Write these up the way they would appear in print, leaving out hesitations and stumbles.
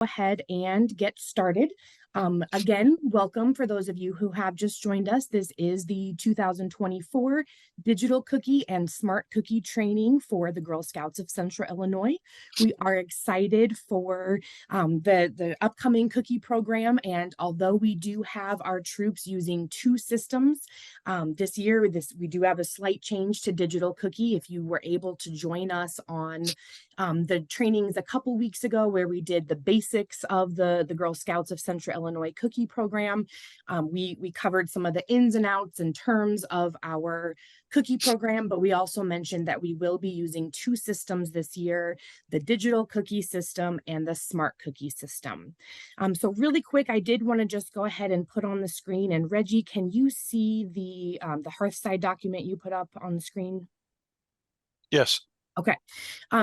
ahead and get started. Again, welcome for those of you who have just joined us. This is the 2024 Digital Cookie and Smart Cookie Training for the Girl Scouts of Central Illinois. We are excited for the upcoming cookie program, and although we do have our troops using two systems this year, we do have a slight change to Digital Cookie. If you were able to join us on the trainings a couple weeks ago where we did the basics of the Girl Scouts of Central Illinois cookie program. We covered some of the ins and outs and terms of our cookie program, but we also mentioned that we will be using two systems this year, the digital cookie system and the smart cookie system. So really quick, I did want to just go ahead and put on the screen, and Reggie, can you see the Hearthside document you put up on the screen? Yes. Okay,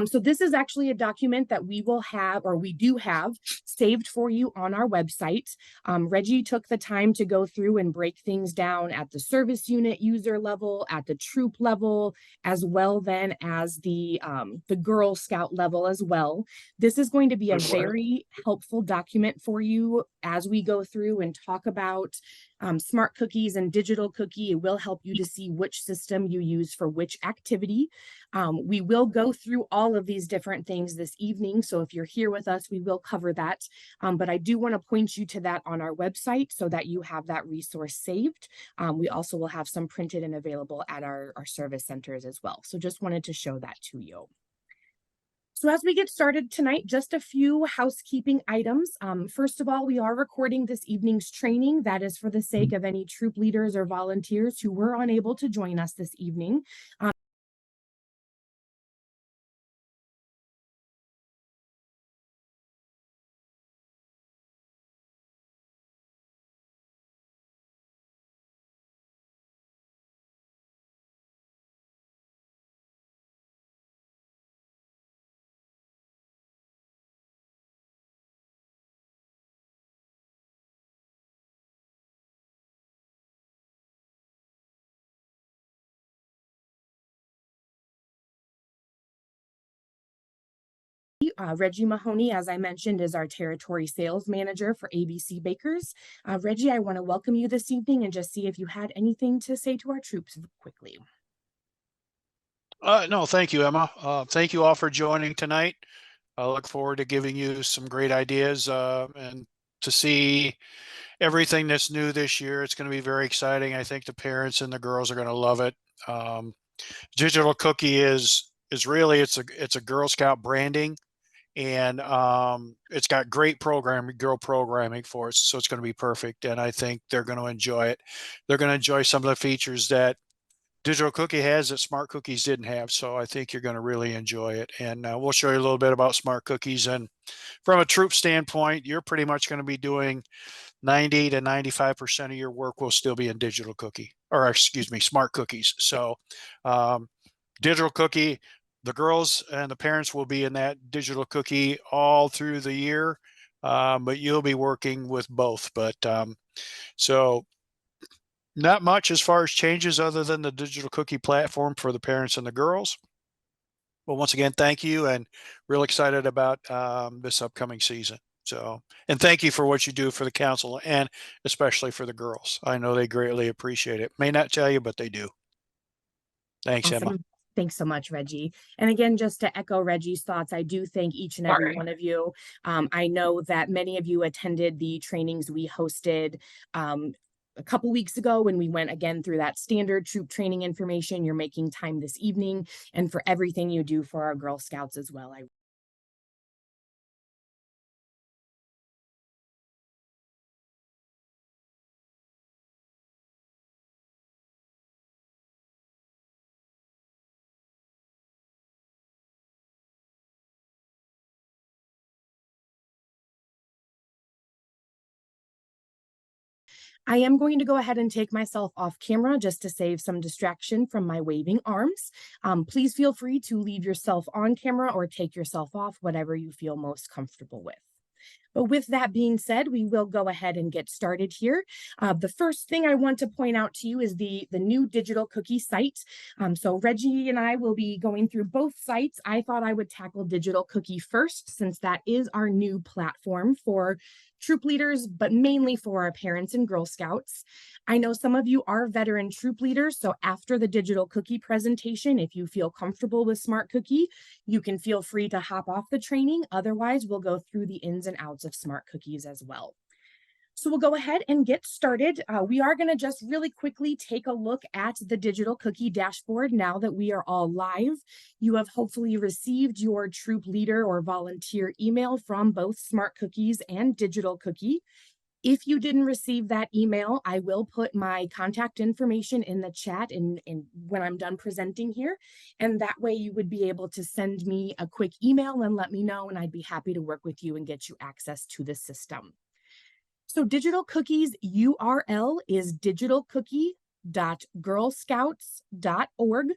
so this is actually a document that we will have, or we do have, saved for you on our website. Reggie took the time to go through and break things down at the service unit user level, at the troop level, as well then as the Girl Scout level as well. This is going to be a very helpful document for you as we go through and talk about smart cookies and digital cookie. It will help you to see which system you use for which activity. We will go through all of these different things this evening, so if you're here with us, we will cover that. But I do want to point you to that on our website so that you have that resource saved. We also will have some printed and available at our service centers as well. So just wanted to show that to you. So as we get started tonight, just a few housekeeping items. First of all, we are recording this evening's training. That is for the sake of any troop leaders or volunteers who were unable to join us this evening. Reggie Mahoney, as I mentioned, is our territory sales manager for ABC Bakers. Reggie, I want to welcome you this evening and just see if you had anything to say to our troops quickly. No, thank you, Emma. Thank you all for joining tonight. I look forward to giving you some great ideas and to see everything that's new this year. It's going to be very exciting. I think the parents and the girls are going to love it. Digital Cookie is really it's a Girl Scout branding, and it's got great girl programming for us, so it's going to be perfect. And I think they're going to enjoy it. They're going to enjoy some of the features that Digital Cookie has that Smart Cookies didn't have. So I think you're going to really enjoy it. And we'll show you a little bit about Smart Cookies. And from a troop standpoint, you're pretty much going to be doing 90 to 95% of your work will still be in Digital Cookie, or excuse me, Smart Cookies. So Digital Cookie, the girls and the parents will be in that Digital Cookie all through the year, but you'll be working with both. But so not much as far as changes other than the Digital Cookie platform for the parents and the girls. Well, once again, thank you, and real excited about this upcoming season. So, and thank you for what you do for the council and especially for the girls. I know they greatly appreciate it. May not tell you, but they do. Thanks, Awesome. Emma. Thanks so much, Reggie. And again, just to echo Reggie's thoughts, I do thank each and every one of you. I know that many of you attended the trainings we hosted a couple weeks ago when we went again through that standard troop training information. You're making time this evening, and for everything you do for our Girl Scouts as well. I am going to go ahead and take myself off camera just to save some distraction from my waving arms. Please feel free to leave yourself on camera or take yourself off, whatever you feel most comfortable with. But with that being said, we will go ahead and get started here. The first thing I want to point out to you is the new digital cookie site. So Reggie and I will be going through both sites. I thought I would tackle digital cookie first, since that is our new platform for troop leaders, but mainly for our parents and Girl Scouts. I know some of you are veteran troop leaders, so after the digital cookie presentation, if you feel comfortable with Smart Cookie, you can feel free to hop off the training. Otherwise, we'll go through the ins and outs of Smart Cookies as well. So we'll go ahead and get started. We are going to just really quickly take a look at the digital cookie dashboard now that we are all live. You have hopefully received your troop leader or volunteer email from both Smart Cookies and Digital Cookie. If you didn't receive that email, I will put my contact information in the chat and when I'm done presenting here. And that way you would be able to send me a quick email and let me know, and I'd be happy to work with you and get you access to the system. So Digital Cookie's URL is digitalcookie.girlscouts.org.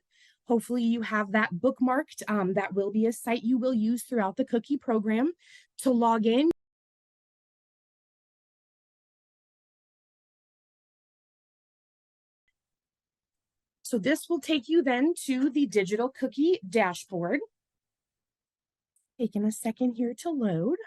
Hopefully you have that bookmarked. That will be a site you will use throughout the cookie program. To log in, so this will take you then to the Digital Cookie dashboard. Taking a second here to load.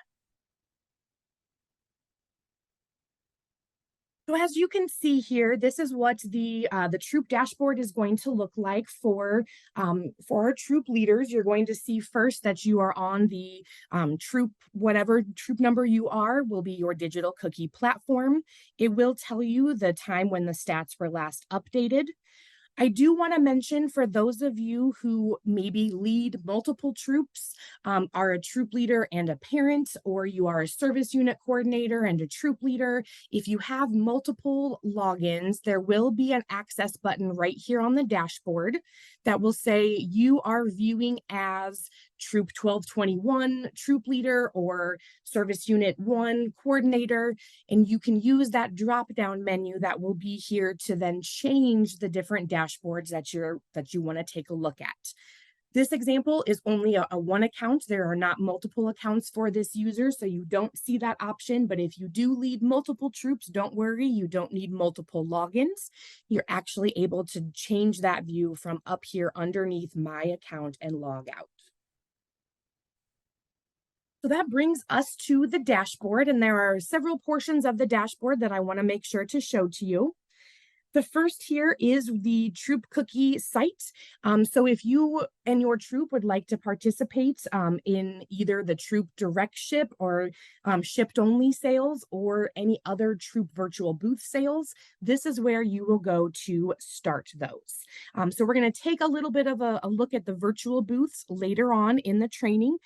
So as you can see here, this is what the troop dashboard is going to look like for our troop leaders. You're going to see first that you are on the troop, whatever troop number you are, will be your digital cookie platform. It will tell you the time when the stats were last updated. I do want to mention, for those of you who maybe lead multiple troops, are a troop leader and a parent, or you are a service unit coordinator and a troop leader, if you have multiple logins, there will be an access button right here on the dashboard that will say you are viewing as Troop 1221 troop leader or Service Unit 1 coordinator, and you can use that drop-down menu that will be here to then change the different dashboards that you want to take a look at. This example is only a one account. There are not multiple accounts for this user, so you don't see that option. But if you do lead multiple troops, don't worry, you don't need multiple logins. You're actually able to change that view from up here underneath My Account and log out. So that brings us to the dashboard, and there are several portions of the dashboard that I want to make sure to show to you. The first here is the Troop Cookie site. So if you and your troop would like to participate in either the troop direct ship or shipped only sales or any other troop virtual booth sales, this is where you will go to start those. So we're going to take a little bit of a look at the virtual booths later on in the training.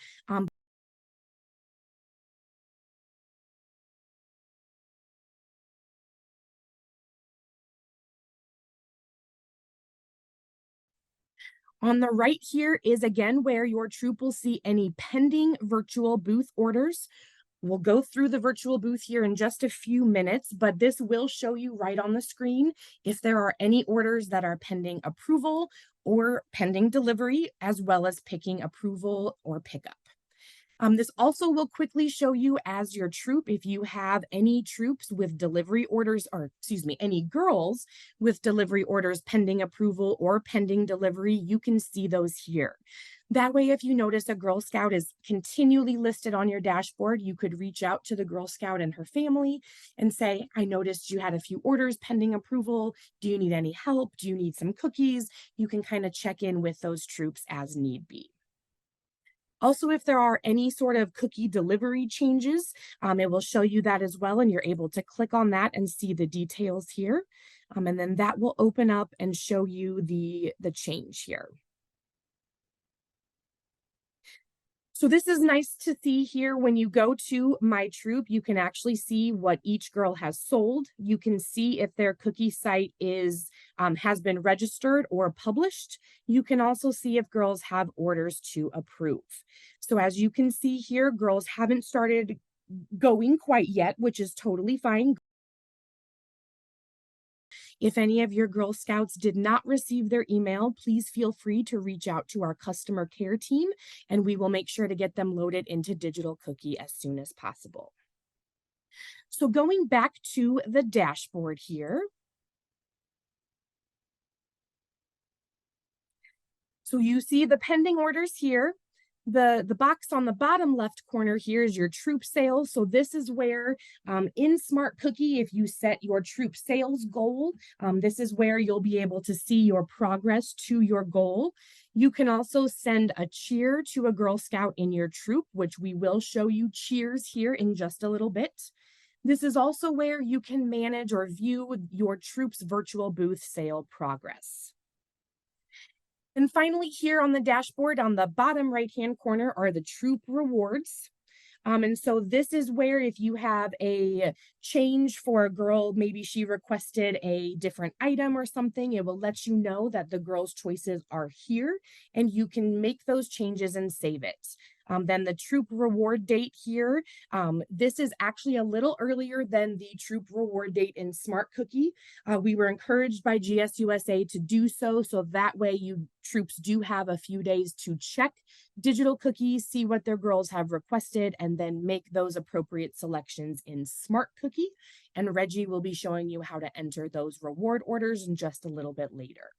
On the right here is again where your troop will see any pending virtual booth orders. We'll go through the virtual booth here in just a few minutes, but this will show you right on the screen if there are any orders that are pending approval or pending delivery, as well as picking approval or pickup. This also will quickly show you as your troop, if you have any troops with delivery orders, or excuse me, any girls with delivery orders pending approval or pending delivery, you can see those here. That way, if you notice a Girl Scout is continually listed on your dashboard, you could reach out to the Girl Scout and her family and say, I noticed you had a few orders pending approval. Do you need any help? Do you need some cookies? You can kind of check in with those troops as need be. Also, if there are any sort of cookie delivery changes, it will show you that as well, and you're able to click on that and see the details here. And then that will open up and show you the change here. So this is nice to see here. When you go to My Troop, you can actually see what each girl has sold. You can see if their cookie site has been registered or published. You can also see if girls have orders to approve. So as you can see here, girls haven't started going quite yet, which is totally fine. If any of your Girl Scouts did not receive their email, please feel free to reach out to our customer care team, and we will make sure to get them loaded into Digital Cookie as soon as possible. So going back to the dashboard here. So you see the pending orders here. The box on the bottom left corner here is your troop sales. So this is where in Smart Cookie, if you set your troop sales goal, this is where you'll be able to see your progress to your goal. You can also send a cheer to a Girl Scout in your troop, which we will show you cheers here in just a little bit. This is also where you can manage or view your troop's virtual booth sale progress. And finally, here on the dashboard, on the bottom right-hand corner are the troop rewards. And so this is where if you have a change for a girl, maybe she requested a different item or something, it will let you know that the girl's choices are here and you can make those changes and save it. Then the troop reward date here, this is actually a little earlier than the troop reward date in Smart Cookie. We were encouraged by GSUSA to do so, so that way you troops do have a few days to check digital cookies, see what their girls have requested, and then make those appropriate selections in Smart Cookie. And Reggie will be showing you how to enter those reward orders in just a little bit later.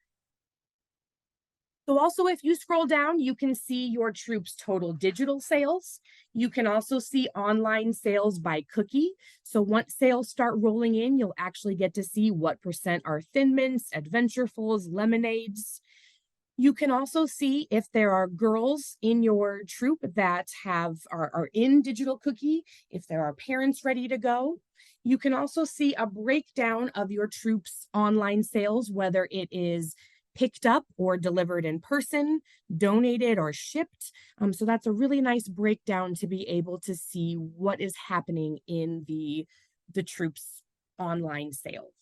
So also, if you scroll down, you can see your troops' total digital sales. You can also see online sales by cookie. So once sales start rolling in, you'll actually get to see what % are Thin Mints, Adventurefuls, lemonades. You can also see if there are girls in your troop that are in digital cookie, if there are parents ready to go. You can also see a breakdown of your troops' online sales, whether it is picked up or delivered in person, donated or shipped. So that's a really nice breakdown to be able to see what is happening in the troops' online sales.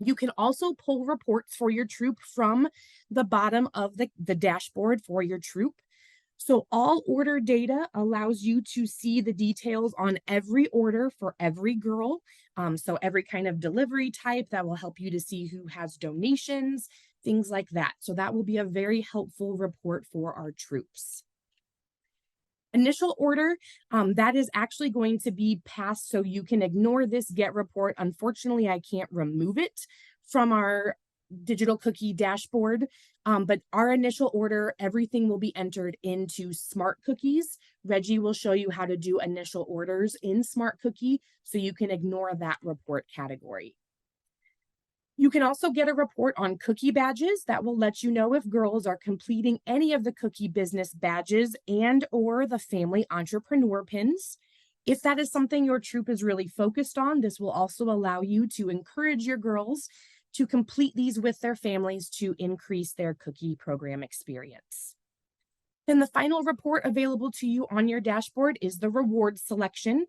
You can also pull reports for your troop from the bottom of the dashboard for your troop. So all order data allows you to see the details on every order for every girl. So every kind of delivery type that will help you to see who has donations, things like that. So that will be a very helpful report for our troops. Initial order, that is actually going to be passed, so you can ignore this get report. Unfortunately, I can't remove it from our digital cookie dashboard, but our initial order, everything will be entered into Smart Cookies. Reggie will show you how to do initial orders in Smart Cookie, so you can ignore that report category. You can also get a report on cookie badges that will let you know if girls are completing any of the cookie business badges and or the family entrepreneur pins. If that is something your troop is really focused on, this will also allow you to encourage your girls to complete these with their families to increase their cookie program experience. Then the final report available to you on your dashboard is the rewards selection.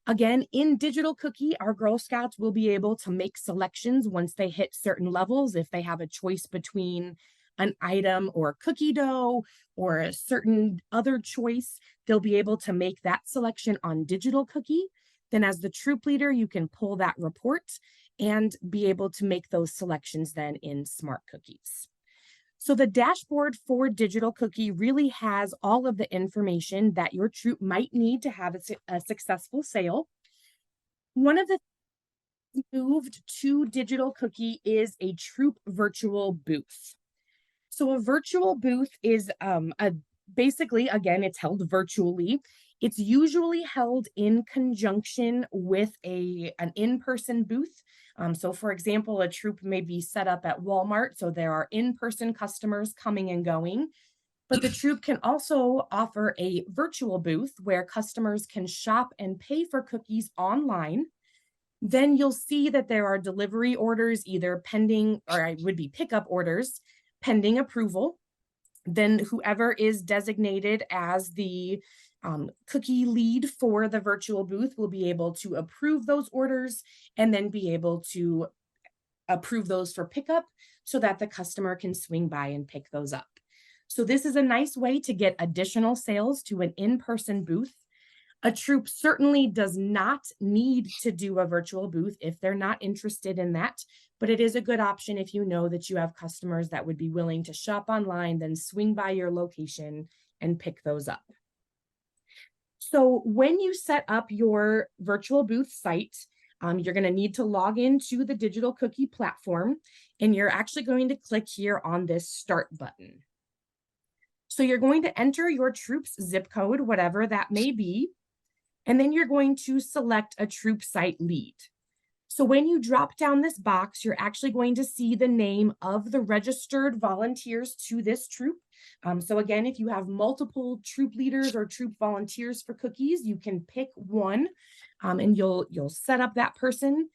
Again, in digital cookie, our Girl Scouts will be able to make selections once they hit certain levels. If they have a choice between an item or cookie dough or a certain other choice, they'll be able to make that selection on digital cookie. Then as the troop leader, you can pull that report and be able to make those selections then in Smart Cookies. So the dashboard for digital cookie really has all of the information that your troop might need to have a successful sale. One of the things moved to digital cookie is a troop virtual booth. So a virtual booth is basically, again, it's held virtually. It's usually held in conjunction with an in-person booth. So for example, a troop may be set up at Walmart, so there are in-person customers coming and going, but the troop can also offer a virtual booth where customers can shop and pay for cookies online. Then you'll see that there are delivery orders, either pending, or it would be pickup orders, pending approval. Then whoever is designated as the cookie lead for the virtual booth will be able to approve those orders and then be able to approve those for pickup so that the customer can swing by and pick those up. So this is a nice way to get additional sales to an in-person booth. A troop certainly does not need to do a virtual booth if they're not interested in that, but it is a good option if you know that you have customers that would be willing to shop online, then swing by your location and pick those up. So when you set up your virtual booth site, you're going to need to log into the digital cookie platform, and you're actually going to click here on this start button. So you're going to enter your troop's zip code, whatever that may be, and then you're going to select a troop site lead. So when you drop down this box, you're actually going to see the name of the registered volunteers to this troop. So again, if you have multiple troop leaders or troop volunteers for cookies, you can pick one, and you'll set up that person.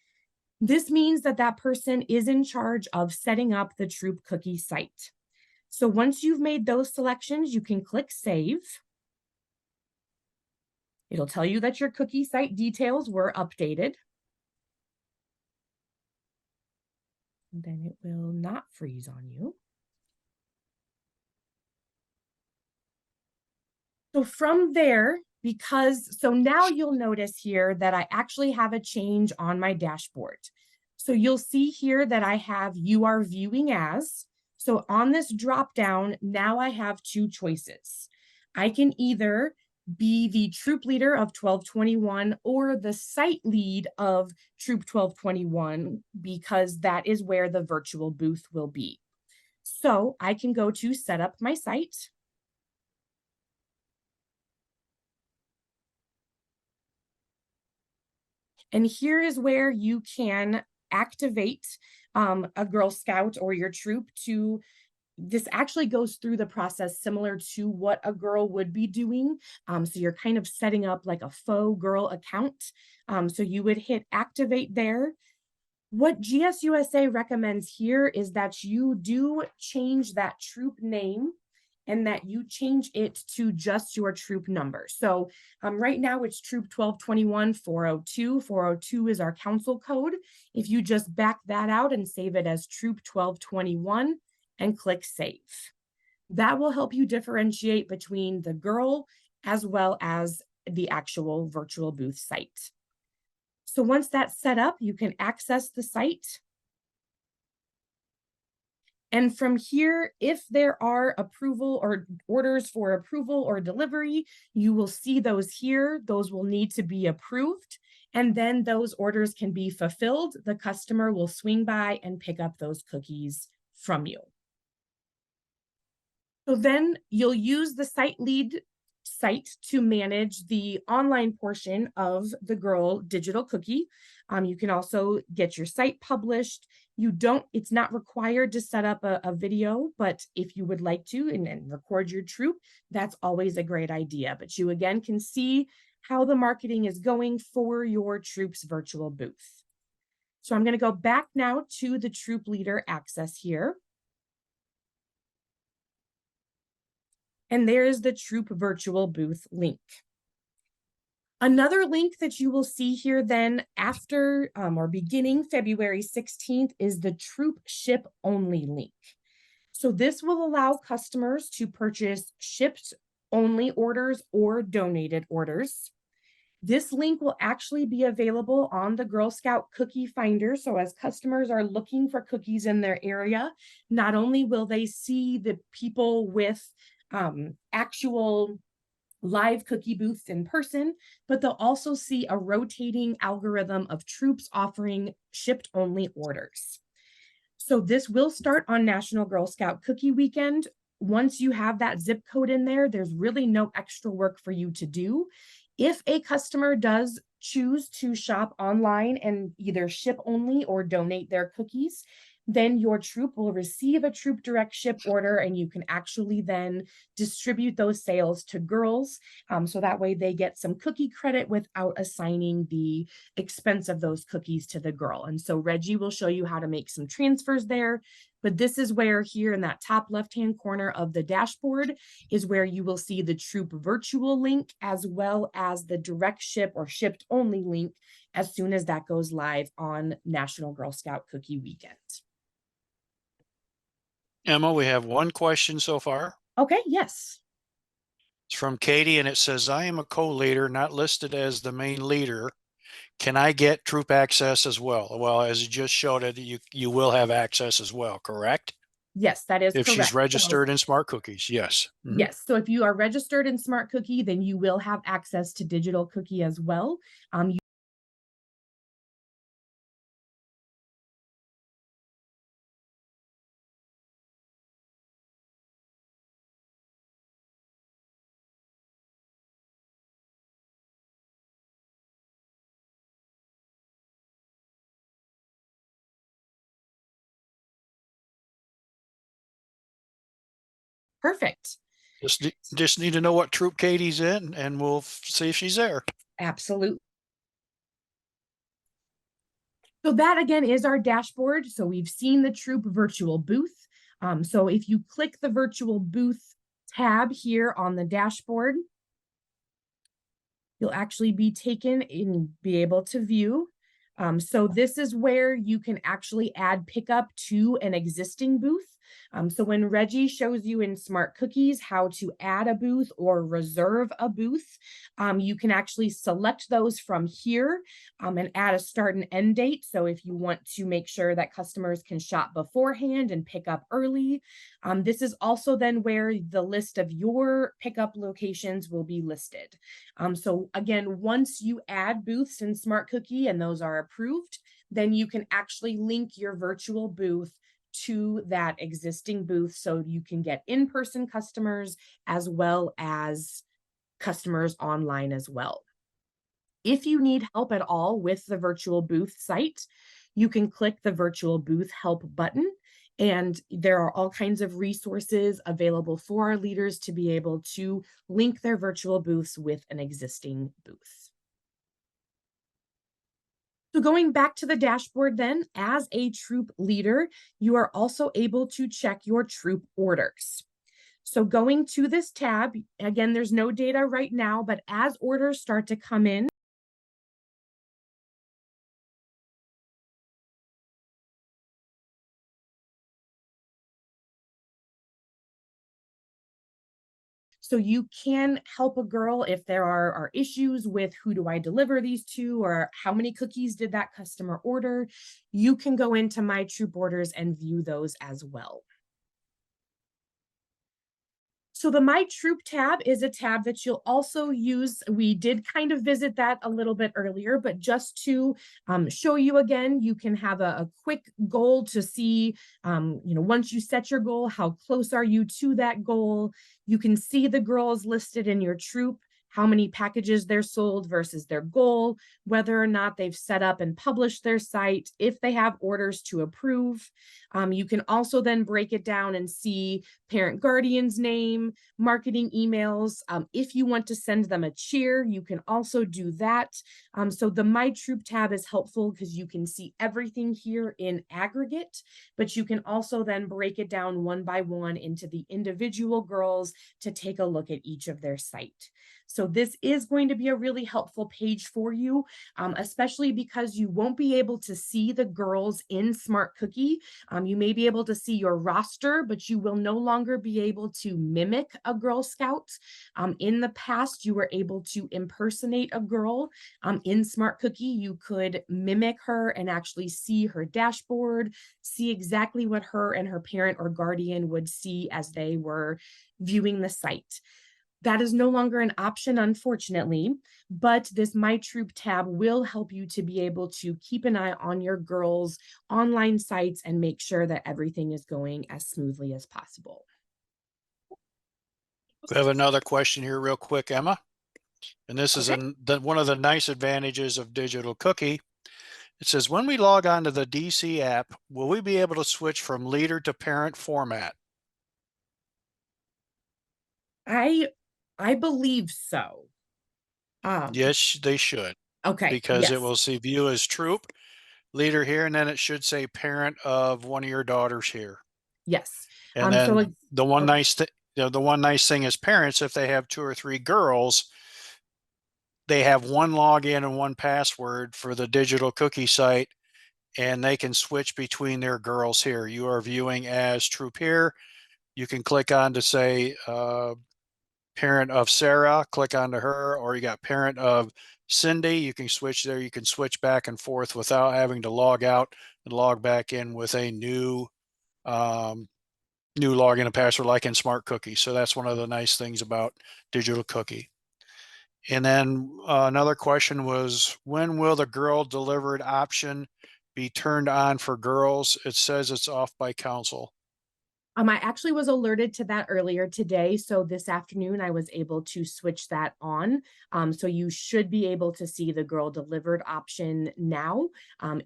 This means that that person is in charge of setting up the troop cookie site. So once you've made those selections, you can click Save. It'll tell you that your cookie site details were updated. Then it will not freeze on you. So from there, so now you'll notice here that I actually have a change on my dashboard. So you'll see here that I have you are viewing as. So on this drop down, now I have two choices. I can either be the troop leader of 1221 or the site lead of troop 1221, because that is where the virtual booth will be. So I can go to set up my site. And here is where you can activate a Girl Scout or your troop to. This actually goes through the process similar to what a girl would be doing. So you're kind of setting up like a faux girl account. So you would hit activate there. What GSUSA recommends here is that you do change that troop name and that you change it to just your troop number. So right now it's troop 1221 402. 402 is our council code. If you just back that out and save it as troop 1221 and click save, that will help you differentiate between the girl as well as the actual virtual booth site. So once that's set up, you can access the site. And from here, if there are approval or orders for approval or delivery, you will see those here. Those will need to be approved. And then those orders can be fulfilled. The customer will swing by and pick up those cookies from you. So then you'll use the site lead site to manage the online portion of the Girl digital cookie. You can also get your site published. It's not required to set up a video, but if you would like to and record your troop, that's always a great idea. But you again can see how the marketing is going for your troop's virtual booth. So I'm going to go back now to the troop leader access here. And there's the troop virtual booth link. Another link that you will see here then after or beginning February 16th is the troop ship only link. So this will allow customers to purchase shipped only orders or donated orders. This link will actually be available on the Girl Scout Cookie Finder. So as customers are looking for cookies in their area, not only will they see the people with actual live cookie booths in person, but they'll also see a rotating algorithm of troops offering shipped only orders. So this will start on National Girl Scout Cookie Weekend. Once you have that zip code in there, there's really no extra work for you to do. If a customer does choose to shop online and either ship only or donate their cookies, then your troop will receive a troop direct ship order, and you can actually then distribute those sales to girls. So that way they get some cookie credit without assigning the expense of those cookies to the girl. And so Reggie will show you how to make some transfers there. But this is where here in that top left-hand corner of the dashboard is where you will see the troop virtual link as well as the direct ship or shipped only link as soon as that goes live on National Girl Scout Cookie Weekend. Emma, we have one question so far. Okay, yes. It's from Katie, and it says, I am a co-leader, not listed as the main leader. Can I get troop access as well? Well, as you just showed it, you will have access as well, correct? Yes, that is If she's correct. So, registered in Smart Cookies, yes. Mhm. yes, so if you are registered in Smart Cookie, then you will have access to Digital Cookie as well. You perfect. Just need to know what troop Katie's in, and we'll see if she's there. Absolutely. So that again is our dashboard. So we've seen the Troop virtual booth. So if you click the virtual booth tab here on the dashboard, you'll actually be taken and be able to view. So this is where you can actually add pickup to an existing booth. So when Reggie shows you in Smart Cookies how to add a booth or reserve a booth, you can actually select those from here and add a start and end date. So if you want to make sure that customers can shop beforehand and pick up early, this is also then where the list of your pickup locations will be listed. So again, once you add booths in Smart Cookie and those are approved, then you can actually link your virtual booth to that existing booth so you can get in-person customers as well as customers online as well. If you need help at all with the virtual booth site, you can click the virtual booth help button, and there are all kinds of resources available for our leaders to be able to link their virtual booths with an existing booth. So going back to the dashboard then, as a troop leader, you are also able to check your troop orders. So going to this tab, again, there's no data right now, but as orders start to come in, so you can help a girl if there are issues with who do I deliver these to, or how many cookies did that customer order. You can go into My Troop Orders and view those as well. So the My Troop tab is a tab that you'll also use. We did kind of visit that a little bit earlier, but just to show you again, you can have a quick goal to see, once you set your goal, how close are you to that goal? You can see the girls listed in your troop, how many packages they're sold versus their goal, whether or not they've set up and published their site, if they have orders to approve. You can also then break it down and see parent guardian's name, marketing emails. If you want to send them a cheer, you can also do that. So the My Troop tab is helpful because you can see everything here in aggregate, but you can also then break it down one by one into the individual girls to take a look at each of their site. So this is going to be a really helpful page for you, especially because you won't be able to see the girls in Smart Cookie. You may be able to see your roster, but you will no longer be able to mimic a Girl Scout. In the past, you were able to impersonate a girl. In Smart Cookie, you could mimic her and actually see her dashboard, see exactly what her and her parent or guardian would see as they were viewing the site. That is no longer an option, unfortunately, but this My Troop tab will help you to be able to keep an eye on your girls' online sites and make sure that everything is going as smoothly as possible. We have another question here real quick, Emma. And this is Okay. one of the nice advantages of Digital Cookie. It says, when we log on to the DC app, will we be able to switch from leader to parent format? I believe so. Yes, they should, Okay, because it yes, will see view as troop leader here, and then it should say parent of one of your daughters here. yes. And So then the one nice thing, the one nice thing as parents, if they have 2 or 3 girls, they have one login and one password for the Digital Cookie site, and they can switch between their girls here. You are viewing as troop here. You can click on to say parent of Sarah, click onto her, or you got parent of Cindy. You can switch there. You can switch back and forth without having to log out and log back in with a new new login and password like in Smart Cookie. So that's one of the nice things about Digital Cookie. And then another question was, when will the girl delivered option be turned on for girls? It says it's off by council. I actually was alerted to that earlier today. So this afternoon, I was able to switch that on. So you should be able to see the girl delivered option now.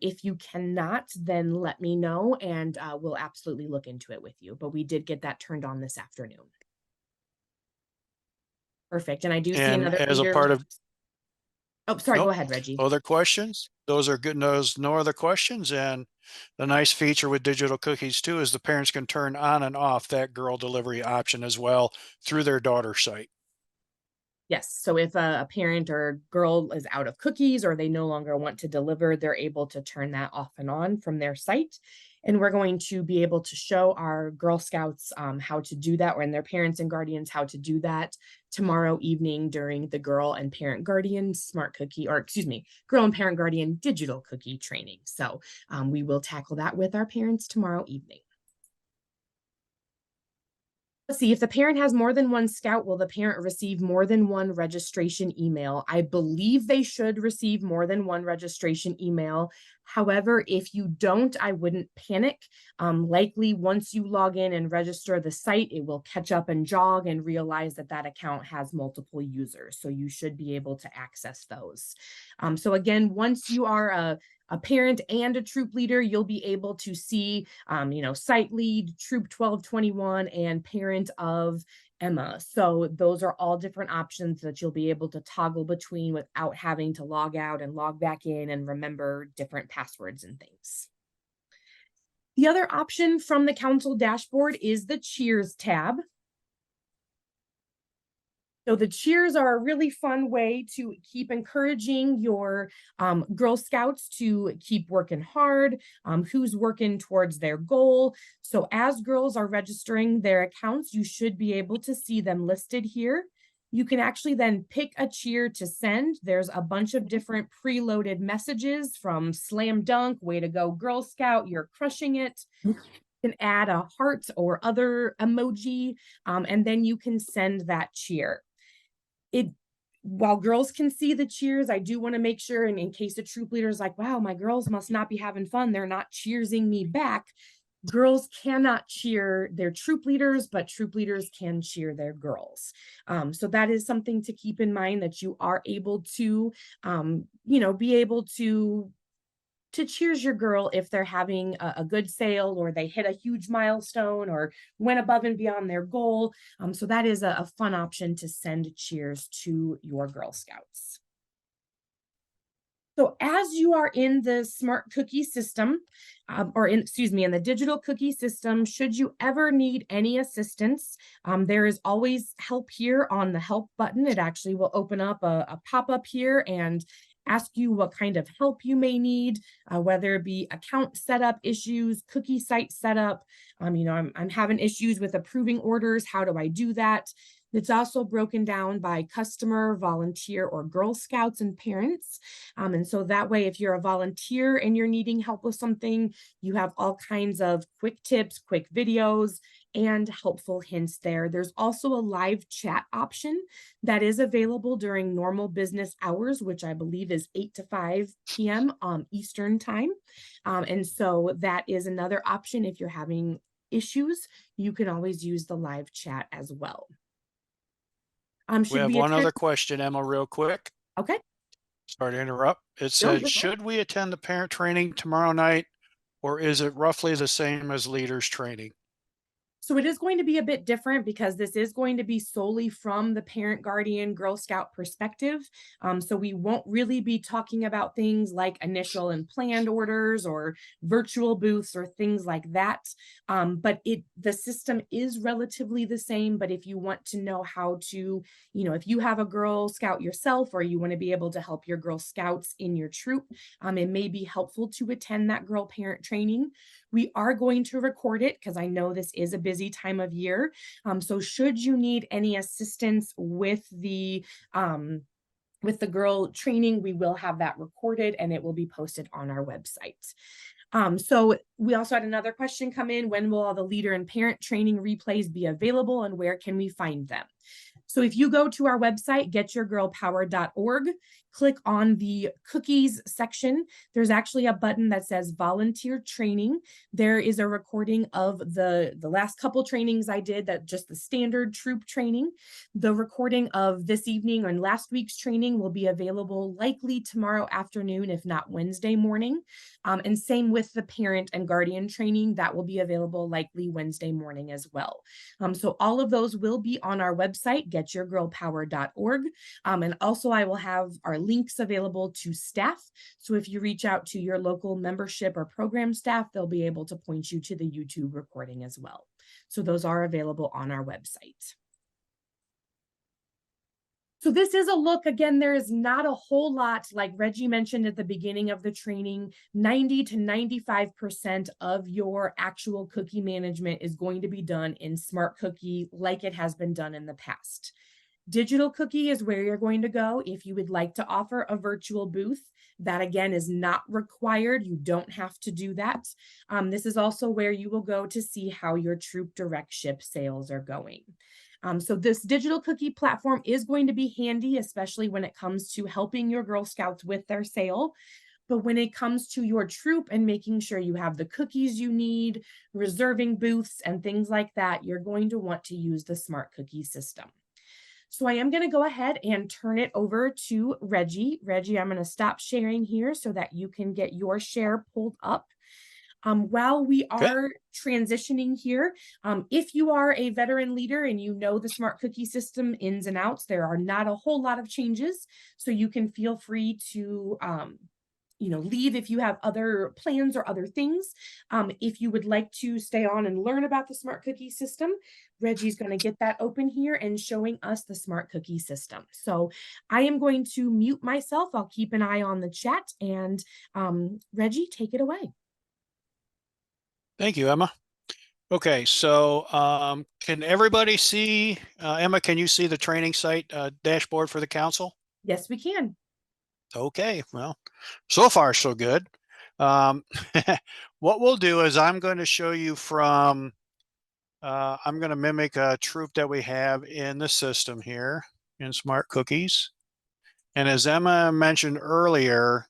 If you cannot, then let me know and we'll absolutely look into it with you. But we did get that turned on this afternoon. Perfect. And I do see And another as a leader. part of, Oh, sorry. Go nope, ahead, Reggie. other questions? Those are good. Those no other questions. And the nice feature with Digital Cookies too is the parents can turn on and off that girl delivery option as well through their daughter site. Yes. So if a parent or girl is out of cookies or they no longer want to deliver, they're able to turn that off and on from their site. And we're going to be able to show our Girl Scouts how to do that, or and their parents and guardians how to do that tomorrow evening during the Girl and Parent Guardian Smart Cookie, or excuse me, Girl and Parent Guardian Digital Cookie training. So we will tackle that with our parents tomorrow evening. Let's see, if the parent has more than one scout, will the parent receive more than one registration email? I believe they should receive more than one registration email. However, if you don't, I wouldn't panic. Likely once you log in and register the site, it will catch up and jog and realize that that account has multiple users. So you should be able to access those. So again, once you are a parent and a troop leader, you'll be able to see, site lead, troop 1221, and parent of Emma. So those are all different options that you'll be able to toggle between without having to log out and log back in and remember different passwords and things. The other option from the council dashboard is the Cheers tab. So the cheers are a really fun way to keep encouraging your Girl Scouts to keep working hard, who's working towards their goal. So as girls are registering their accounts, you should be able to see them listed here. You can actually then pick a cheer to send. There's a bunch of different preloaded messages from slam dunk, way to go Girl Scout, you're crushing it. You can add a heart or other emoji, and then you can send that cheer. While girls can see the cheers, I do want to make sure, and in case the troop leader is like, wow, my girls must not be having fun, they're not cheersing me back. Girls cannot cheer their troop leaders, but troop leaders can cheer their girls. So that is something to keep in mind, that you are able to, be able to cheers your girl if they're having a good sale, or they hit a huge milestone, or went above and beyond their goal. So that is a fun option to send cheers to your Girl Scouts. So as you are in the Smart Cookie system, in the Digital Cookie system, should you ever need any assistance, there is always help here on the help button. It actually will open up a pop-up here and ask you what kind of help you may need, whether it be account setup issues, cookie site setup. I'm having issues with approving orders. How do I do that? It's also broken down by customer, volunteer, or Girl Scouts and parents. And so that way, if you're a volunteer and you're needing help with something, you have all kinds of quick tips, quick videos, and helpful hints there. There's also a live chat option that is available during normal business hours, which I believe is 8 to 5 p.m. Eastern time. And so that is another option. If you're having issues, you can always use the live chat as well. We have one other question, Emma, real quick. Okay. Sorry to interrupt. It said, should we attend the parent training tomorrow night, or is it roughly the same as leaders training? So it is going to be a bit different because this is going to be solely from the parent, guardian, Girl Scout perspective. So we won't really be talking about things like initial and planned orders or virtual booths or things like that. But the system is relatively the same. But if you want to know how to, if you have a Girl Scout yourself, or you want to be able to help your Girl Scouts in your troop, it may be helpful to attend that girl parent training. We are going to record it because I know this is a busy time of year. So should you need any assistance with the girl training, we will have that recorded and it will be posted on our website. So we also had another question come in. When will all the leader and parent training replays be available and where can we find them? So if you go to our website, getyourgirlpower.org, click on the cookies section, there's actually a button that says volunteer training. There is a recording of the last couple trainings I did, that just the standard troop training. The recording of this evening and last week's training will be available likely tomorrow afternoon, if not Wednesday morning. And same with the parent and guardian training, that will be available likely Wednesday morning as well. So all of those will be on our website, getyourgirlpower.org. And also I will have our links available to staff. So if you reach out to your local membership or program staff, they'll be able to point you to the YouTube recording as well. So those are available on our website. So this is a look. Again, there is not a whole lot, like Reggie mentioned at the beginning of the training, 90 to 95% of your actual cookie management is going to be done in Smart Cookie like it has been done in the past. Digital Cookie is where you're going to go if you would like to offer a virtual booth. That again is not required. You don't have to do that. This is also where you will go to see how your Troop Direct Ship sales are going. So this digital cookie platform is going to be handy, especially when it comes to helping your Girl Scouts with their sale. But when it comes to your troop and making sure you have the cookies you need, reserving booths and things like that, you're going to want to use the Smart Cookie system. So I am going to go ahead and turn it over to Reggie. Reggie, I'm going to stop sharing here so that you can get your share pulled up. While we are transitioning here, if you are a veteran leader and you know the Smart Cookie system ins and outs, there are not a whole lot of changes. So you can feel free to leave if you have other plans or other things. If you would like to stay on and learn about the Smart Cookie system, Reggie's going to get that open here and showing us the Smart Cookie system. So I am going to mute myself. I'll keep an eye on the chat, and Reggie, take it away. Thank you, Emma. Okay, so can everybody see, Emma, can you see the training site dashboard for the council? Yes, we can. Okay, well, so far so good. What we'll do is I'm going to show you from, I'm going to mimic a troop that we have in the system here in Smart Cookies. And as Emma mentioned earlier,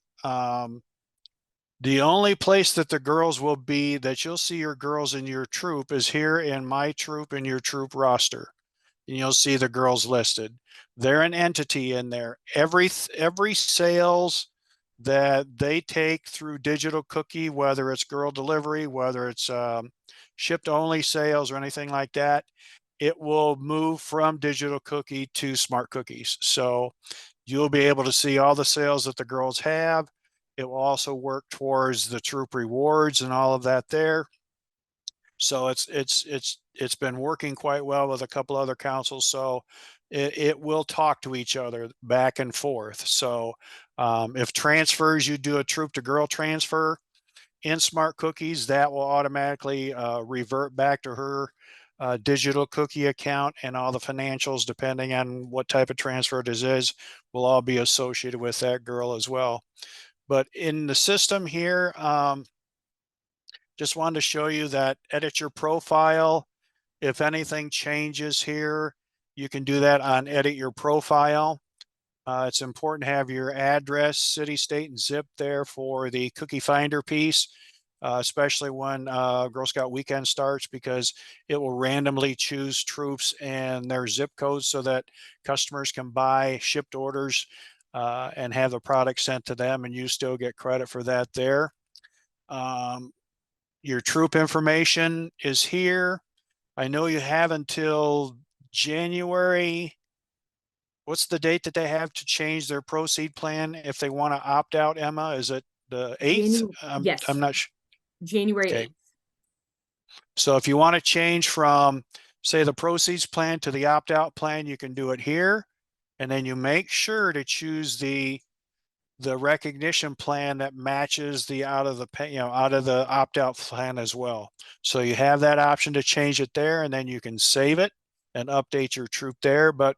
the only place that the girls will be, that you'll see your girls in your troop, is here in my troop and your troop roster. And you'll see the girls listed. They're an entity in there. Every sales that they take through Digital Cookie, whether it's girl delivery, whether it's shipped only sales or anything like that, it will move from Digital Cookie to Smart Cookies. So you'll be able to see all the sales that the girls have. It will also work towards the troop rewards and all of that there. So it's been working quite well with a couple other councils. So it will talk to each other back and forth. So if transfers, you do a troop to girl transfer in Smart Cookies, that will automatically revert back to her Digital Cookie account, and all the financials, depending on what type of transfer this is, will all be associated with that girl as well. But in the system here, just wanted to show you that edit your profile. If anything changes here, you can do that on edit your profile. It's important to have your address, city, state, and zip there for the cookie finder piece, especially when Girl Scout weekend starts, because it will randomly choose troops and their zip codes so that customers can buy shipped orders and have the product sent to them, and you still get credit for that there. Your troop information is here. I know you have until January. What's the date that they have to change their proceed plan if they want to opt out, Emma? Is it the 8th? Yes. I'm not sure. January 8th. So if you want to change from, say, the proceeds plan to the opt-out plan, you can do it here. And then you make sure to choose the recognition plan that matches the out of the opt-out plan as well. So you have that option to change it there, and then you can save it and update your troop there. But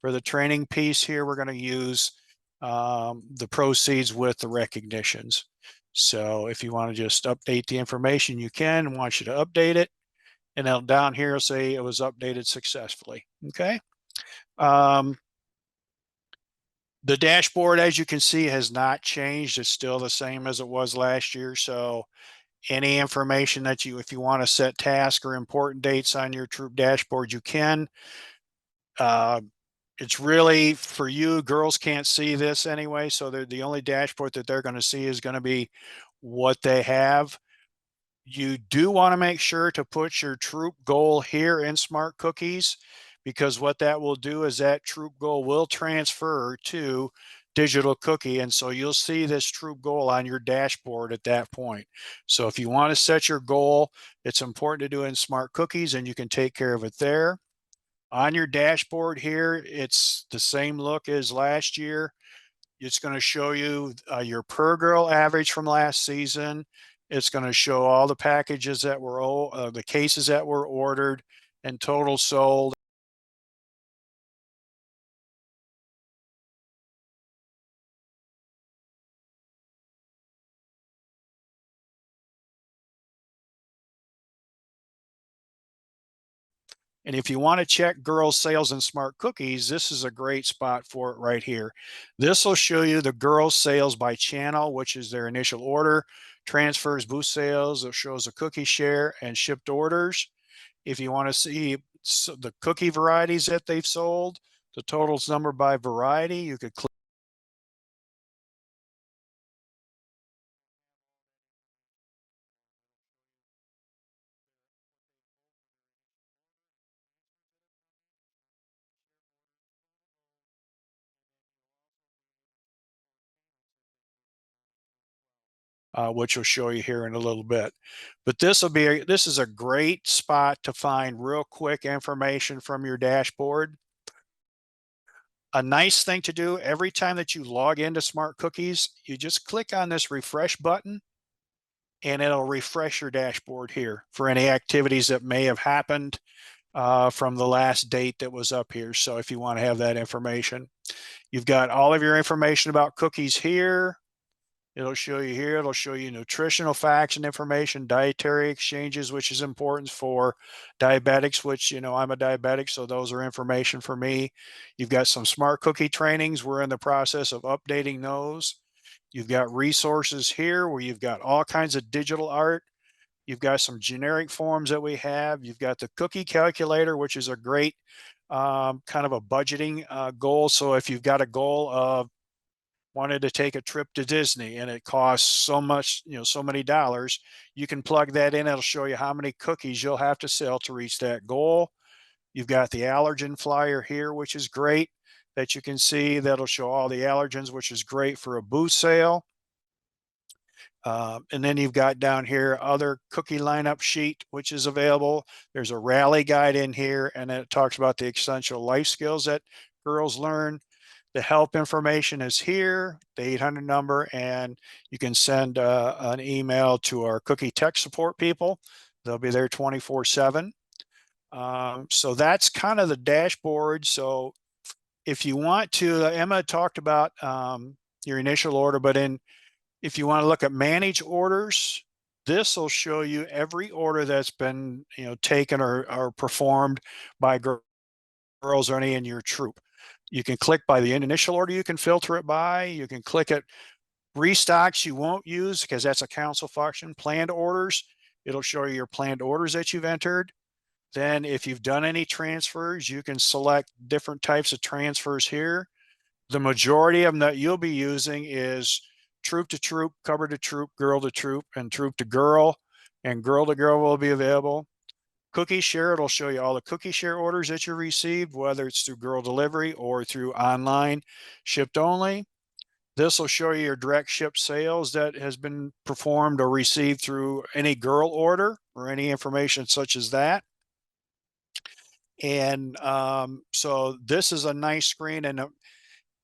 for the training piece here, we're going to use the proceeds with the recognitions. So if you want to just update the information, you can. I want you to update it. And then down here, it'll say it was updated successfully. Okay. The dashboard, as you can see, has not changed. It's still the same as it was last year. So any information that if you want to set tasks or important dates on your troop dashboard, you can. Uh, it's really for you. Girls can't see this anyway. So the only dashboard that they're going to see is going to be what they have. You do want to make sure to put your troop goal here in Smart Cookies, because what that will do is that troop goal will transfer to Digital Cookie. And so you'll see this troop goal on your dashboard at that point. So if you want to set your goal, it's important to do it in Smart Cookies, and you can take care of it there. On your dashboard here, it's the same look as last year. It's going to show you your per girl average from last season. It's going to show all the packages that were, the cases that were ordered and total sold. And if you want to check girls sales and Smart Cookies, this is a great spot for it right here. This will show you the girls sales by channel, which is their initial order, transfers, boost sales. It shows the cookie share and shipped orders. If you want to see the cookie varieties that they've sold, the totals number by variety, you could click. Which will show you here in a little bit. But this is a great spot to find real quick information from your dashboard. A nice thing to do every time that you log into Smart Cookies, you just click on this refresh button and it'll refresh your dashboard here for any activities that may have happened from the last date that was up here. So if you want to have that information, you've got all of your information about cookies here. It'll show you here. It'll show you nutritional facts and information, dietary exchanges, which is important for diabetics, which, I'm a diabetic, so those are information for me. You've got some Smart Cookie trainings. We're in the process of updating those. You've got resources here where you've got all kinds of digital art. You've got some generic forms that we have. You've got the cookie calculator, which is a great kind of a budgeting goal. So if you've got a goal of wanted to take a trip to Disney and it costs so much, so many dollars, you can plug that in. It'll show you how many cookies you'll have to sell to reach that goal. You've got the allergen flyer here, which is great, that you can see. That'll show all the allergens, which is great for a booth sale. And then you've got down here other cookie lineup sheet, which is available. There's a rally guide in here, and then it talks about the essential life skills that girls learn. The help information is here, the 800 number, and you can send an email to our cookie tech support people. They'll be there 24/7. So that's kind of the dashboard. So if you want to, Emma talked about your initial order, but if you want to look at manage orders, this will show you every order that's been taken or performed by girls or any in your troop. You can click by the initial order. You can filter it by. You can click at restocks you won't use because that's a council function. Planned orders. It'll show you your planned orders that you've entered. Then if you've done any transfers, you can select different types of transfers here. The majority of them that you'll be using is troop to troop, cover to troop, girl to troop, and troop to girl. And girl to girl will be available. Cookie share, it'll show you all the cookie share orders that you received, whether it's through girl delivery or through online shipped only. This will show you your direct ship sales that has been performed or received through any girl order or any information such as that. And so this is a nice screen. And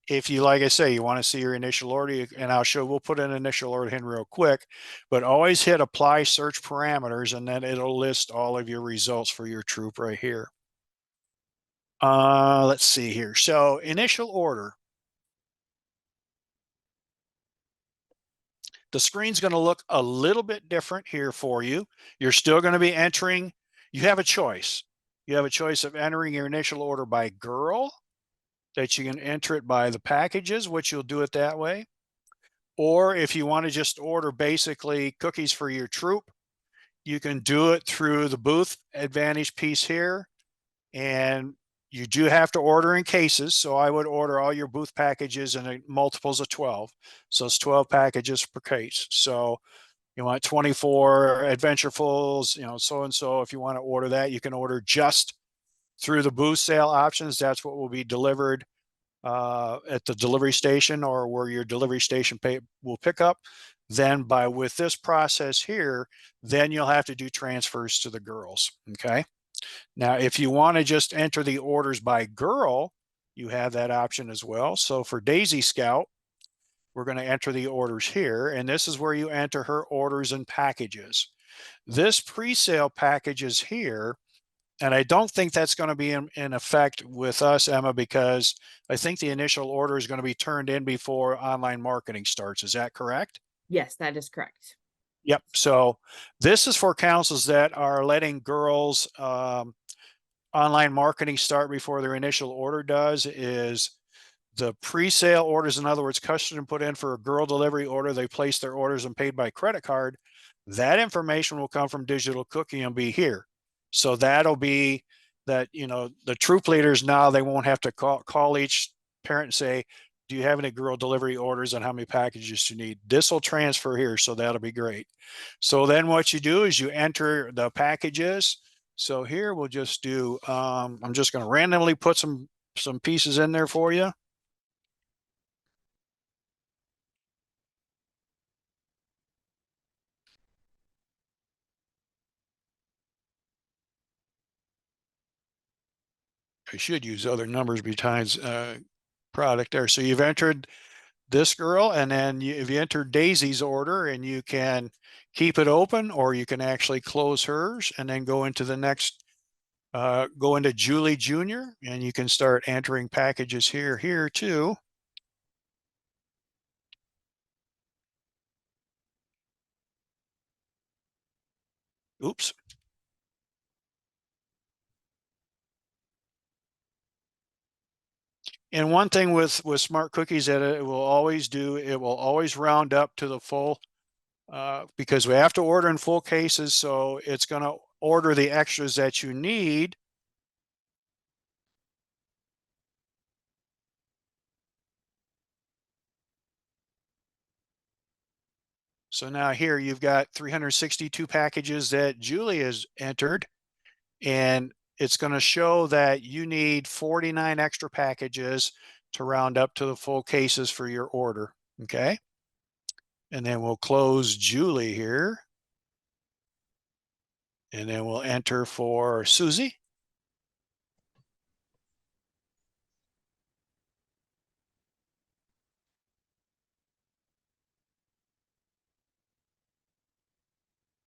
if you, like I say, you want to see your initial order, and we'll put an initial order in real quick, but always hit apply search parameters, and then it'll list all of your results for your troop right here. Let's see here. So initial order. The screen's going to look a little bit different here for you. You're still going to be entering. You have a choice. You have a choice of entering your initial order by girl, that you can enter it by the packages, which you'll do it that way. Or if you want to just order basically cookies for your troop, you can do it through the booth advantage piece here. And you do have to order in cases. So I would order all your booth packages in multiples of 12. So it's 12 packages per case. So you want 24 adventurefuls, so-and-so. If you want to order that, you can order just through the booth sale options. That's what will be delivered at the delivery station or where your delivery station will pick up. Then with this process here, then you'll have to do transfers to the girls. Okay. Now, if you want to just enter the orders by girl, you have that option as well. So for Daisy Scout, we're going to enter the orders here, and this is where you enter her orders and packages. This pre-sale package is here, and I don't think that's going to be in effect with us, Emma, because I think the initial order is going to be turned in before online marketing starts. Is that correct? Yes, that is correct. Yep. So this is for councils that are letting girls online marketing start before their initial order does. Is the pre-sale orders, in other words, customer put in for a girl delivery order, they place their orders and paid by credit card. That information will come from Digital Cookie and be here. So that'll be that, the troop leaders now, they won't have to call each parent and say, do you have any girl delivery orders and how many packages you need? This will transfer here. So that'll be great. So then what you do is you enter the packages. So here we'll just do, I'm just going to randomly put some pieces in there for you. I should use other numbers besides product there. So you've entered this girl, and then if you enter Daisy's order, and you can keep it open, or you can actually close hers and then go into the next, go into Julie Jr., and you can start entering packages here too. Oops. And one thing with Smart Cookies that it will always do, it will always round up to the full, because we have to order in full cases. So it's going to order the extras that you need. So now here you've got 362 packages that Julie has entered, and it's going to show that you need 49 extra packages to round up to the full cases for your order. Okay. And then we'll close Julie here. And then we'll enter for Susie.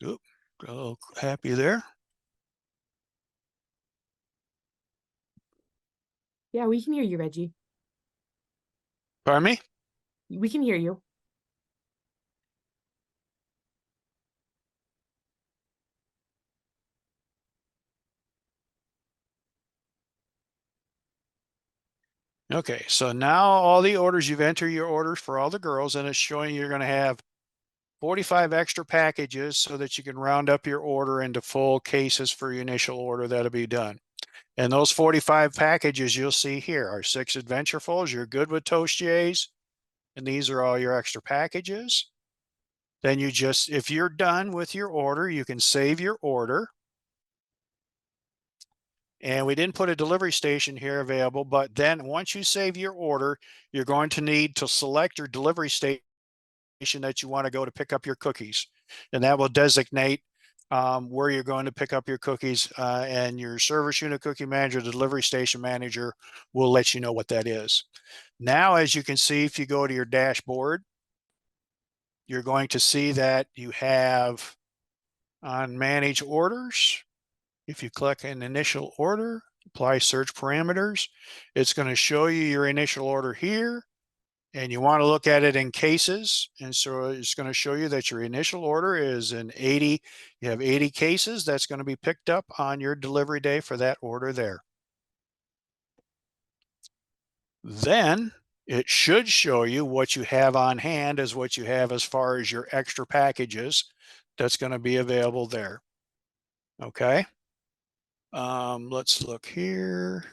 Oop, got a little happy there. Yeah, we can hear you, Reggie. Pardon me? We can hear you. Okay, so now all the orders, you've entered your orders for all the girls, and it's showing you're going to have 45 extra packages so that you can round up your order into full cases for your initial order. That'll be done. And those 45 packages you'll see here are 6 Adventurefuls. You're good with Toastiers, and these are all your extra packages. Then you just, if you're done with your order, you can save your order. And we didn't put a delivery station here available, but then once you save your order, you're going to need to select your delivery station that you want to go to pick up your cookies. And that will designate where you're going to pick up your cookies, and your service unit cookie manager, the delivery station manager, will let you know what that is. Now, as you can see, if you go to your dashboard, you're going to see that you have on manage orders. If you click an initial order, apply search parameters, it's going to show you your initial order here. and you want to look at it in cases. And so it's going to show you that your initial order is in 80, you have 80 cases that's going to be picked up on your delivery day for that order there. Then it should show you what you have on hand as what you have as far as your extra packages that's going to be available there. Okay. Let's look here.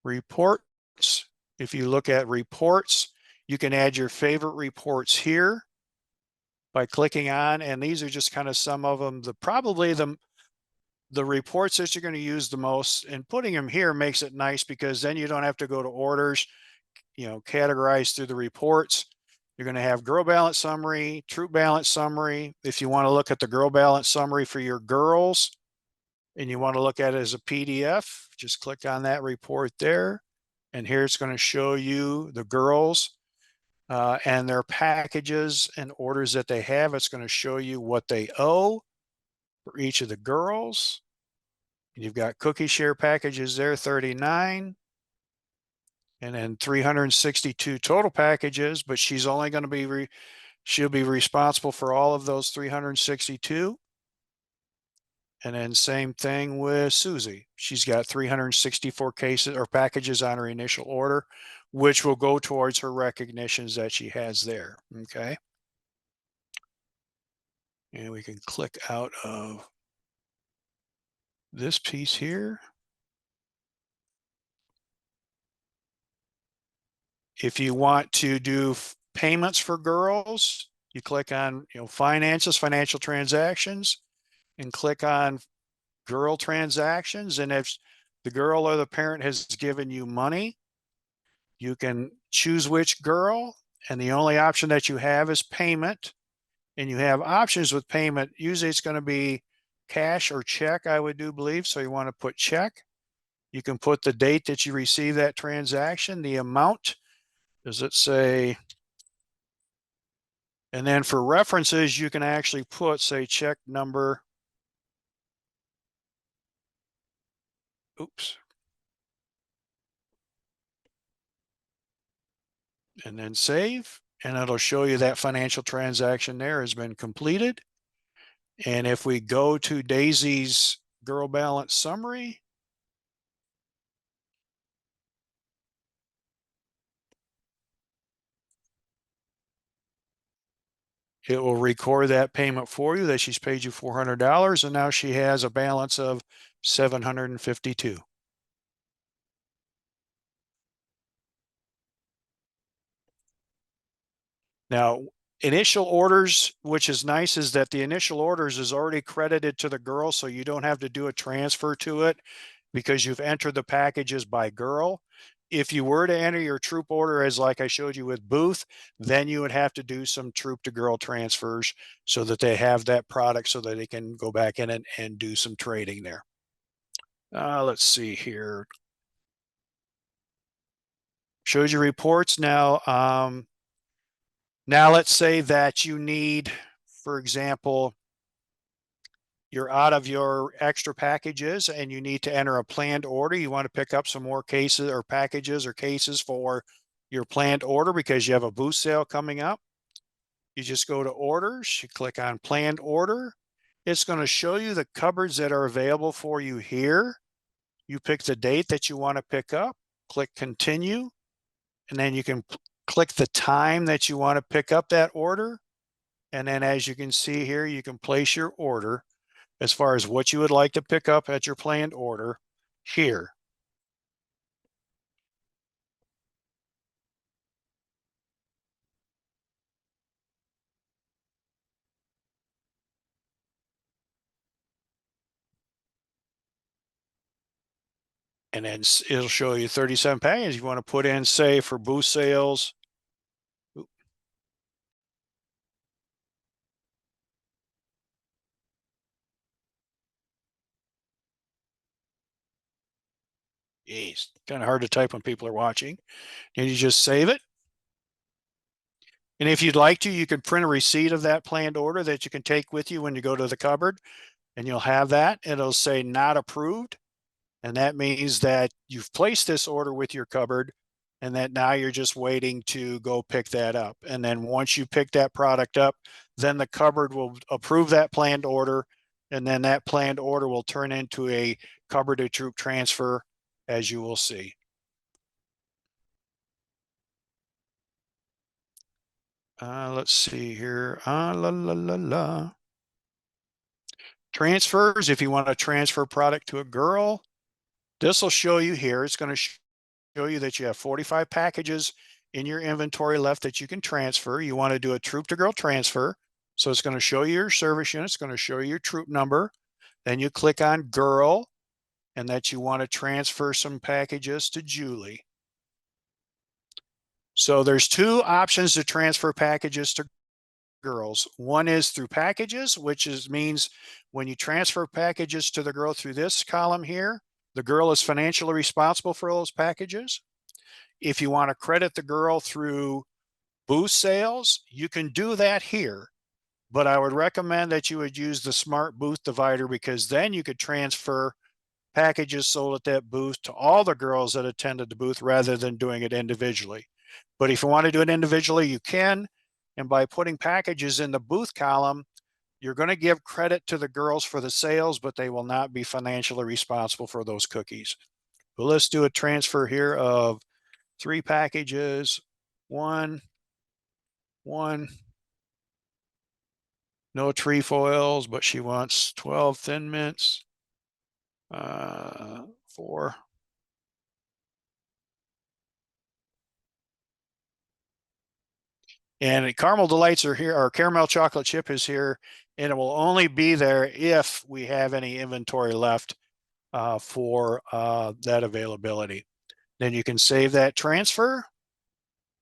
Reports. If you look at reports, you can add your favorite reports here by clicking on, and these are just kind of some of them. Probably the reports that you're going to use the most, and putting them here makes it nice because then you don't have to go to orders, categorize through the reports. You're going to have girl balance summary, troop balance summary. If you want to look at the girl balance summary for your girls and you want to look at it as a PDF, just click on that report there. And here it's going to show you the girls and their packages and orders that they have. It's going to show you what they owe for each of the girls. You've got cookie share packages there, 39. And then 362 total packages, but she's only going to be, she'll be responsible for all of those 362. And then same thing with Susie. She's got 364 cases or packages on her initial order, which will go towards her recognitions that she has there. Okay. And we can click out of this piece here. If you want to do payments for girls, you click on, finances, financial transactions, and click on girl transactions. And if the girl or the parent has given you money, you can choose which girl. And the only option that you have is payment. And you have options with payment. Usually it's going to be cash or check, I would do believe. So you want to put check. You can put the date that you receive that transaction, the amount. Does it say? And then for references, you can actually put, say, check number. Oops. And then save, and it'll show you that financial transaction there has been completed. And if we go to Daisy's girl balance summary, it will record that payment for you that she's paid you $400, and now she has a balance of $752. Now, initial orders, which is nice, is that the initial orders is already credited to the girl, so you don't have to do a transfer to it because you've entered the packages by girl. If you were to enter your troop order as like I showed you with Booth, then you would have to do some troop to girl transfers so that they have that product so that they can go back in and do some trading there. Let's see here. Shows you reports now. Now let's say that you need, for example, you're out of your extra packages and you need to enter a planned order. You want to pick up some more cases or packages or cases for your planned order because you have a boost sale coming up. You just go to orders, you click on planned order. It's going to show you the cupboards that are available for you here. You pick the date that you want to pick up, click continue, and then you can click the time that you want to pick up that order. And then as you can see here, you can place your order as far as what you would like to pick up at your planned order here. And then it'll show you 37 packages. You want to put in, say, for boost sales. Jeez, kind of hard to type when people are watching. And you just save it. And if you'd like to, you can print a receipt of that planned order that you can take with you when you go to the cupboard, and you'll have that. It'll say not approved. And that means that you've placed this order with your cupboard and that now you're just waiting to go pick that up. And then once you pick that product up, then the cupboard will approve that planned order, and then that planned order will turn into a cupboard to troop transfer, as you will see. Let's see here. Transfers, if you want to transfer product to a girl, this will show you here. It's going to show you that you have 45 packages in your inventory left that you can transfer. You want to do a troop to girl transfer. So it's going to show you your service unit. It's going to show you your troop number. Then you click on girl, and that you want to transfer some packages to Julie. So there's two options to transfer packages to girls. One is through packages, which means when you transfer packages to the girl through this column here, the girl is financially responsible for those packages. If you want to credit the girl through booth sales, you can do that here. But I would recommend that you would use the smart booth divider, because then you could transfer packages sold at that booth to all the girls that attended the booth rather than doing it individually. But if you want to do it individually, you can. And by putting packages in the booth column, you're going to give credit to the girls for the sales, but they will not be financially responsible for those cookies. But let's do a transfer here of 3 packages. One. No trefoils, but she wants 12 Thin Mints. 4. And Caramel Delights are here, or caramel chocolate chip is here, and it will only be there if we have any inventory left for that availability. Then you can save that transfer,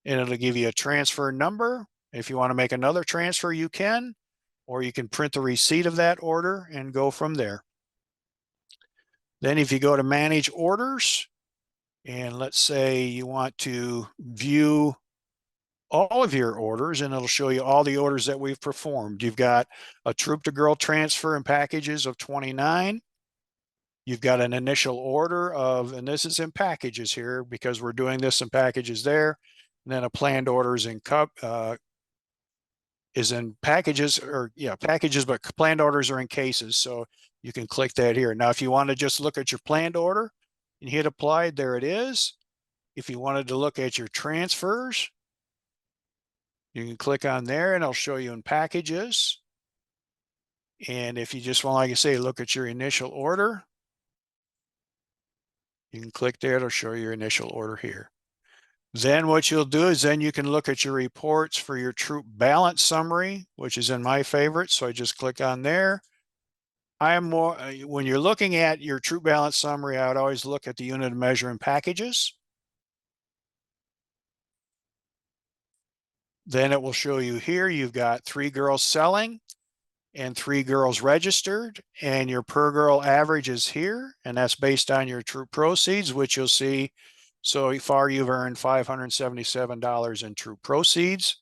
and it'll give you a transfer number. If you want to make another transfer, you can, or you can print the receipt of that order and go from there. Then if you go to manage orders, and let's say you want to view all of your orders, and it'll show you all the orders that we've performed. You've got a troop to girl transfer and packages of 29. You've got an initial order of, and this is in packages here because we're doing this in packages there. And then a planned order is in packages, or packages, but planned orders are in cases. So you can click that here. Now, if you want to just look at your planned order and hit applied, there it is. If you wanted to look at your transfers, you can click on there and I'll show you in packages. And if you just want, like I say, look at your initial order, you can click there. It'll show your initial order here. Then what you'll do is then you can look at your reports for your troop balance summary, which is in my favorite. So I just click on there. When you're looking at your troop balance summary, I would always look at the unit of measure in packages. Then it will show you here, you've got 3 girls selling and 3 girls registered, and your per girl average is here, and that's based on your troop proceeds, which you'll see. So far you've earned $577 in troop proceeds.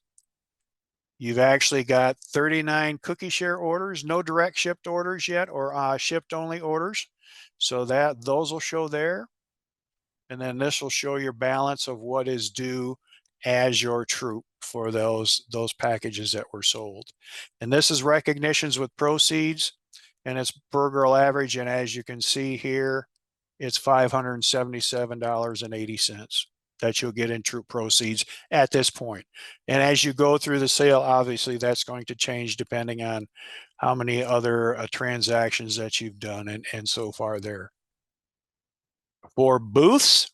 You've actually got 39 cookie share orders, no direct shipped orders yet, or shipped only orders. So those will show there. And then this will show your balance of what is due as your troop for those packages that were sold. And this is recognitions with proceeds, and it's per girl average. And as you can see here, it's $577.80 that you'll get in troop proceeds at this point. And as you go through the sale, obviously that's going to change depending on how many other transactions that you've done and so far there. For booths,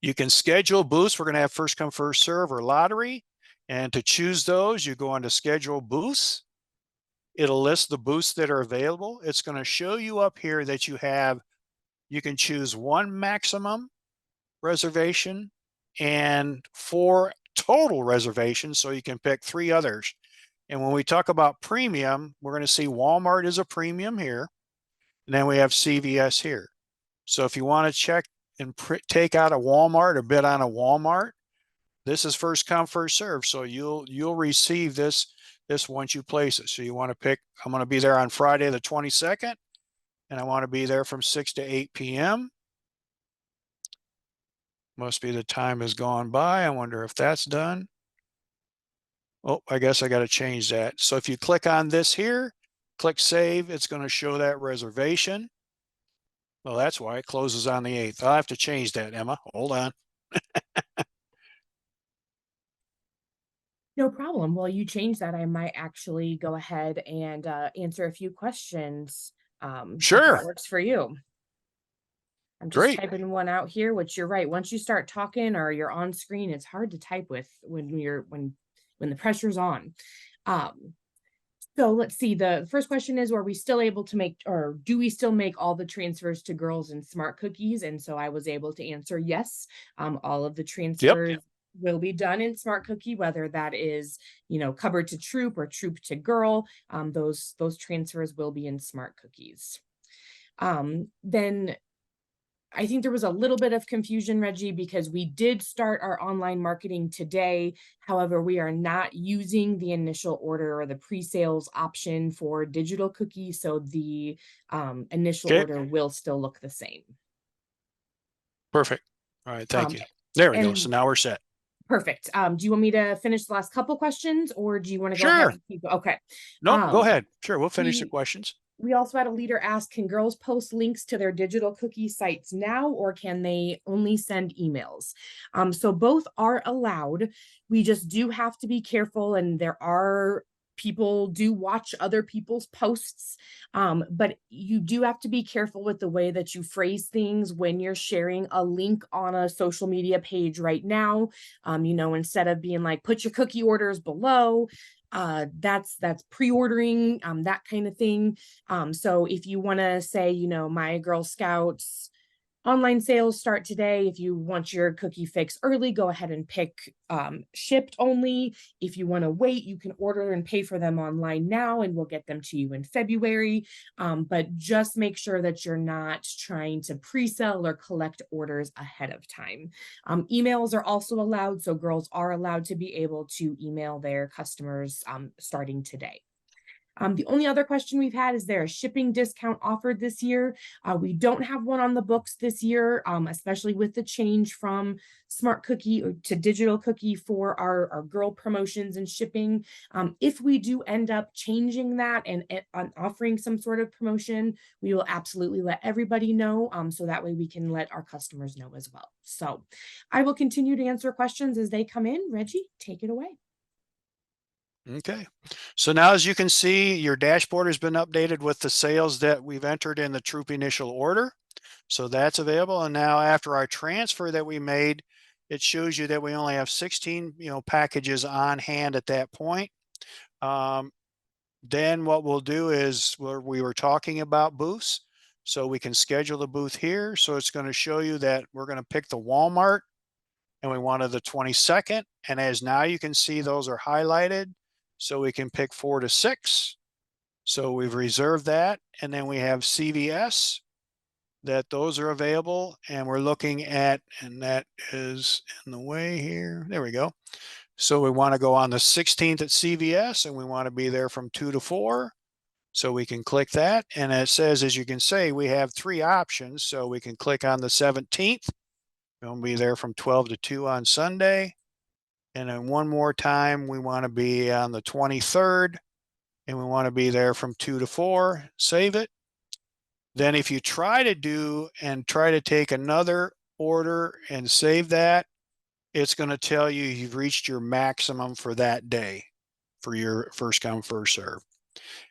you can schedule booths. We're going to have first come, first serve or lottery. And to choose those, you go on to schedule booths. It'll list the booths that are available. It's going to show you up here that you can choose 1 maximum reservation and 4 total reservations. So you can pick 3 others. And when we talk about premium, we're going to see Walmart is a premium here. And then we have CVS here. So if you want to check and take out a Walmart or bid on a Walmart, this is first come, first serve. So you'll receive this once you place it. So you want to pick, I'm going to be there on Friday the 22nd, and I want to be there from 6 to 8 p.m. Must be the time has gone by. I wonder if that's done. Oh, I guess I got to change that. So if you click on this here, click save, it's going to show that reservation. Well, that's why it closes on the 8th. I'll have to change that, Emma. Hold on. No problem. Well, you change that, I might actually go ahead and answer a few questions if that Sure. works for you. I'm just Great. typing one out here, which you're right. Once you start talking or you're on screen, it's hard to type with when the pressure's on. Um, so let's see. The first question is, are we still able to make, or do we still make all the transfers to girls and smart cookies? And so I was able to answer yes. All of the Yep. transfers will be done in smart cookie, whether that is, cupboard to troop or troop to girl. Those transfers will be in smart cookies. Then I think there was a little bit of confusion, Reggie, because we did start our online marketing today. However, we are not using the initial order or the pre-sales option for digital cookies. So the initial Okay. order will still look the same. Perfect. All right. Thank Um, you. There we go. So and now we're set. perfect. Do you want me to finish the last couple questions or do you want to go ahead Sure. and keep? Okay. Nope. Go Um, ahead. Sure. We'll finish the we questions. We also had a leader ask, can girls post links to their digital cookie sites now, or can they only send emails? So both are allowed. We just do have to be careful, and there are people do watch other people's posts, but you do have to be careful with the way that you phrase things when you're sharing a link on a social media page right now. Instead of being like, put your cookie orders below, that's pre-ordering, that kind of thing. So if you want to say, my Girl Scouts online sales start today. If you want your cookie fix early, go ahead and pick shipped only. If you want to wait, you can order and pay for them online now, and we'll get them to you in February. But just make sure that you're not trying to pre-sell or collect orders ahead of time. Emails are also allowed, so girls are allowed to be able to email their customers starting today. The only other question we've had is there a shipping discount offered this year? We don't have one on the books this year, especially with the change from smart cookie to digital cookie for our girl promotions and shipping. If we do end up changing that and offering some sort of promotion, we will absolutely let everybody know, so that way we can let our customers know as well. So I will continue to answer questions as they come in. Reggie, take it away. Okay. So now, as you can see, your dashboard has been updated with the sales that we've entered in the troop initial order. So that's available. And now after our transfer that we made, it shows you that we only have 16, packages on hand at that point. Then what we'll do is we were talking about booths. So we can schedule the booth here. So it's going to show you that we're going to pick the Walmart and we wanted the 22nd. And as now you can see, those are highlighted. So we can pick 4 to 6. So we've reserved that. And then we have CVS, that those are available. And we're looking at, and that is in the way here. There we go. So we want to go on the 16th at CVS and we want to be there from 2 to 4. So we can click that. And it says, as you can see, we have 3 options. So we can click on the 17th. We'll be there from 12 to 2 on Sunday. And then one more time, we want to be on the 23rd and we want to be there from 2 to 4. Save it. Then if you try to take another order and save that, it's going to tell you you've reached your maximum for that day for your first come, first serve.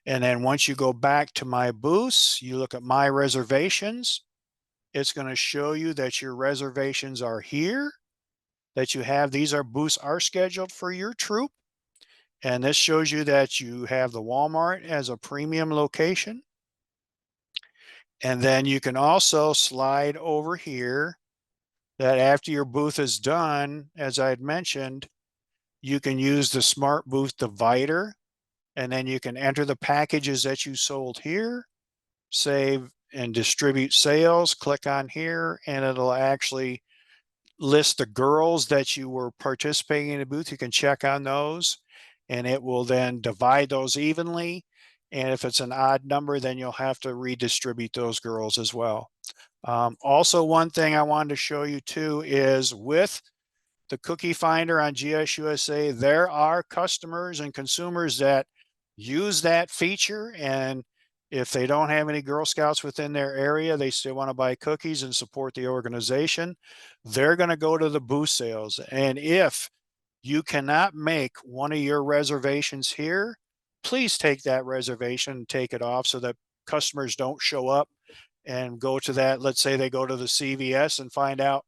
And then once you go back to my booths, you look at my reservations, it's going to show you that your reservations are here, that you have, these are booths are scheduled for your troop. And this shows you that you have the Walmart as a premium location. And then you can also slide over here that after your booth is done, as I had mentioned, you can use the smart booth divider and then you can enter the packages that you sold here, save and distribute sales, click on here, and it'll actually list the girls that you were participating in the booth. You can check on those and it will then divide those evenly. And if it's an odd number, then you'll have to redistribute those girls as well. Also, one thing I wanted to show you too is with the cookie finder on GSUSA, there are customers and consumers that use that feature. And if they don't have any Girl Scouts within their area, they still want to buy cookies and support the organization. They're going to go to the booth sales. And if you cannot make one of your reservations here, please take that reservation and take it off so that customers don't show up and go to that. Let's say they go to the CVS and find out,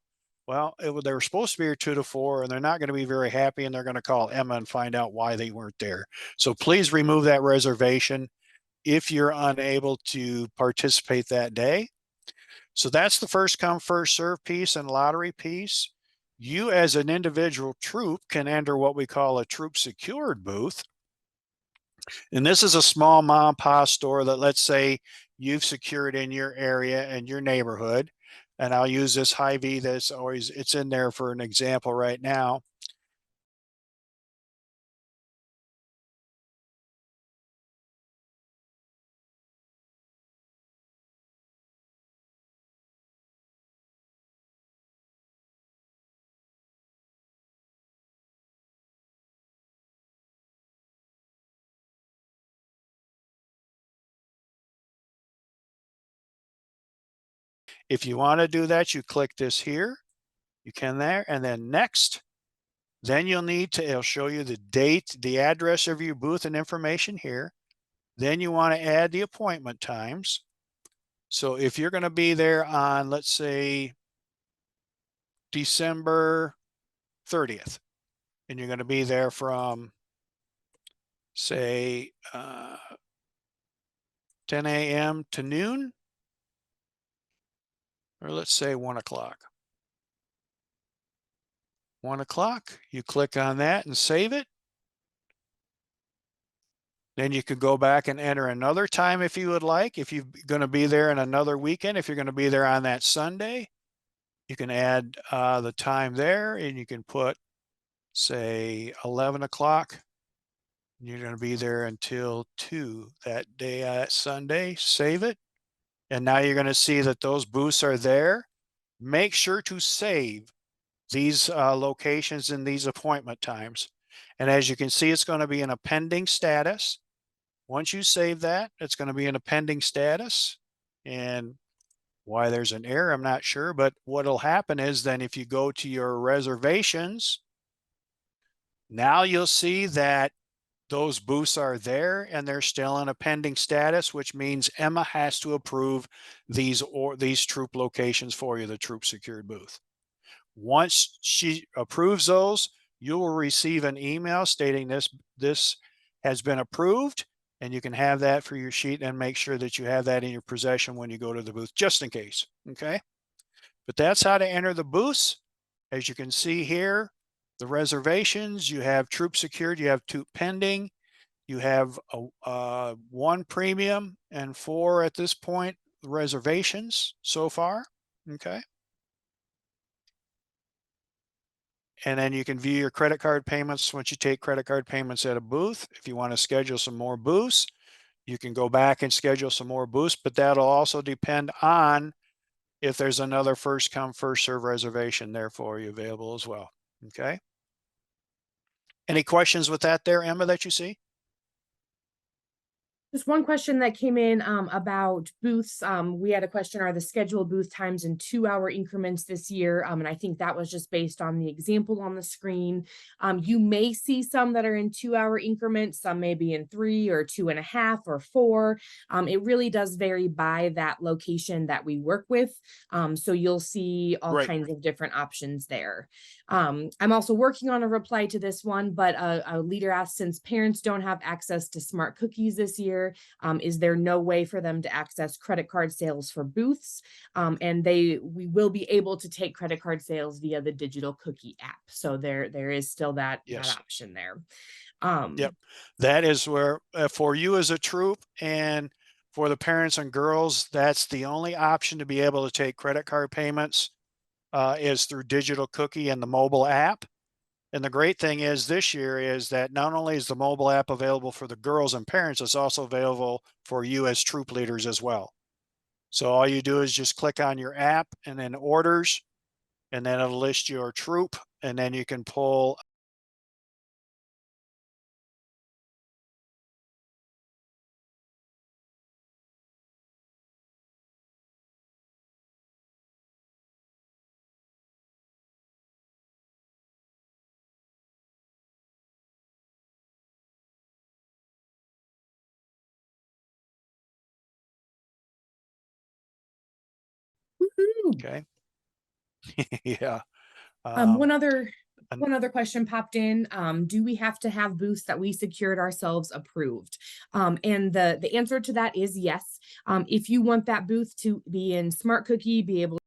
well, they were supposed to be here 2 to 4 and they're not going to be very happy and they're going to call Emma and find out why they weren't there. So please remove that reservation if you're unable to participate that day. So that's the first come, first serve piece and lottery piece. You as an individual troop can enter what we call a troop secured booth. And this is a small mom and pop store that, let's say, you've secured in your area and your neighborhood. And I'll use this Hy-Vee that's always, it's in there for an example right now. If you want to do that, you click this here. You can there, and then next. Then you'll need to, it'll show you the date, the address of your booth and information here. Then you want to add the appointment times. So if you're going to be there on, let's say, December 30th, and you're going to be there from, say, 10 a.m. to noon, or let's say 1 o'clock. 1 o'clock, you click on that and save it. Then you could go back and enter another time if you would like. If you're going to be there in another weekend, if you're going to be there on that Sunday, you can add the time there and you can put, say, 11 o'clock. You're going to be there until 2 that day, Sunday. Save it. And now you're going to see that those booths are there. Make sure to save these locations and these appointment times. And as you can see, it's going to be in a pending status. Once you save that, it's going to be in a pending status. And why there's an error, I'm not sure. But what'll happen is then if you go to your reservations, now you'll see that those booths are there and they're still in a pending status, which means Emma has to approve these troop locations for you, the troop secured booth. Once she approves those, you will receive an email stating this has been approved, and you can have that for your sheet and make sure that you have that in your possession when you go to the booth, just in case. Okay. But that's how to enter the booths. As you can see here, the reservations, you have troop secured, you have 2 pending, you have 1 premium and 4 at this point reservations so far. Okay. And then you can view your credit card payments once you take credit card payments at a booth. If you want to schedule some more booths, you can go back and schedule some more booths, but that'll also depend on if there's another first come, first serve reservation there for you available as well. Okay. Any questions with that there, Emma, that you see? Just one question that came in about booths. We had a question, are the scheduled booth times in 2-hour increments this year? And I think that was just based on the example on the screen. You may see some that are in 2-hour increments, some may be in 3 or 2.5 or 4. It really does vary by that location that we work with. So you'll see all kinds of different options there. I'm also working on a reply to this one, but a leader asked, since parents don't have access to smart cookies this year, is there no way for them to access credit card sales for booths? And we will be able to take credit card sales via the digital cookie app. So there is still that option there. Yep. That is where for you as a troop and for the parents and girls, that's the only option to be able to take credit card payments is through digital cookie and the mobile app. And the great thing is this year is that not only is the mobile app available for the girls and parents, it's also available for you as troop leaders as well. So all you do is just click on your app and then orders, and then it'll list your troop, and then you can pull. Woohoo. Okay. Yeah. Um, Um, one other and one other question popped in. Do we have to have booths that we secured ourselves approved? And the answer to that is yes. If you want that booth to be in Smart Cookie, be able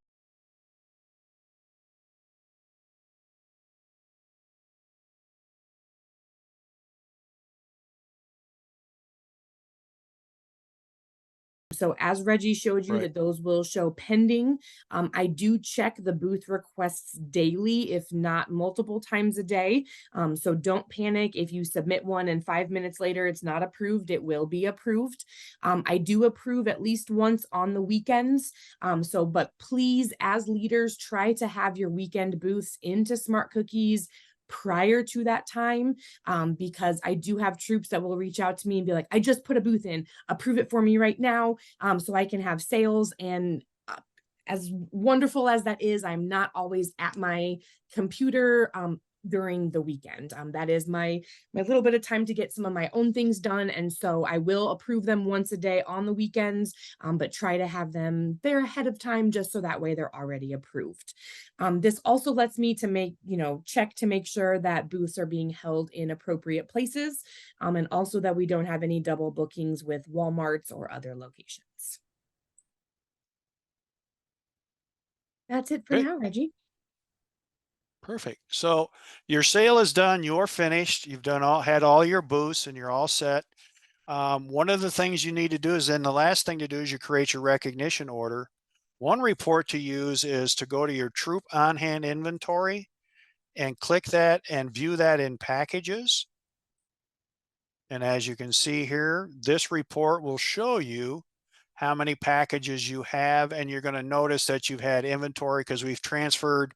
so as Reggie showed you right. that those will show pending. I do check the booth requests daily, if not multiple times a day. So don't panic if you submit one and 5 minutes later it's not approved, it will be approved. I do approve at least once on the weekends. But please, as leaders, try to have your weekend booths into Smart Cookies prior to that time, because I do have troops that will reach out to me and be like, I just put a booth in, approve it for me right now, so I can have sales. And as wonderful as that is, I'm not always at my computer during the weekend. That is my little bit of time to get some of my own things done, and so I will approve them once a day on the weekends, but try to have them there ahead of time just so that way they're already approved. This also lets me to check to make sure that booths are being held in appropriate places, and also that we don't have any double bookings with Walmarts or other locations. That's it for Okay. now, Reggie. Perfect. So your sale is done. You're finished. You've had all your booths and you're all set. One of the things you need to do is then the last thing to do is you create your recognition order. One report to use is to go to your troop on hand inventory and click that and view that in packages. And as you can see here, this report will show you how many packages you have. And you're going to notice that you've had inventory because we've transferred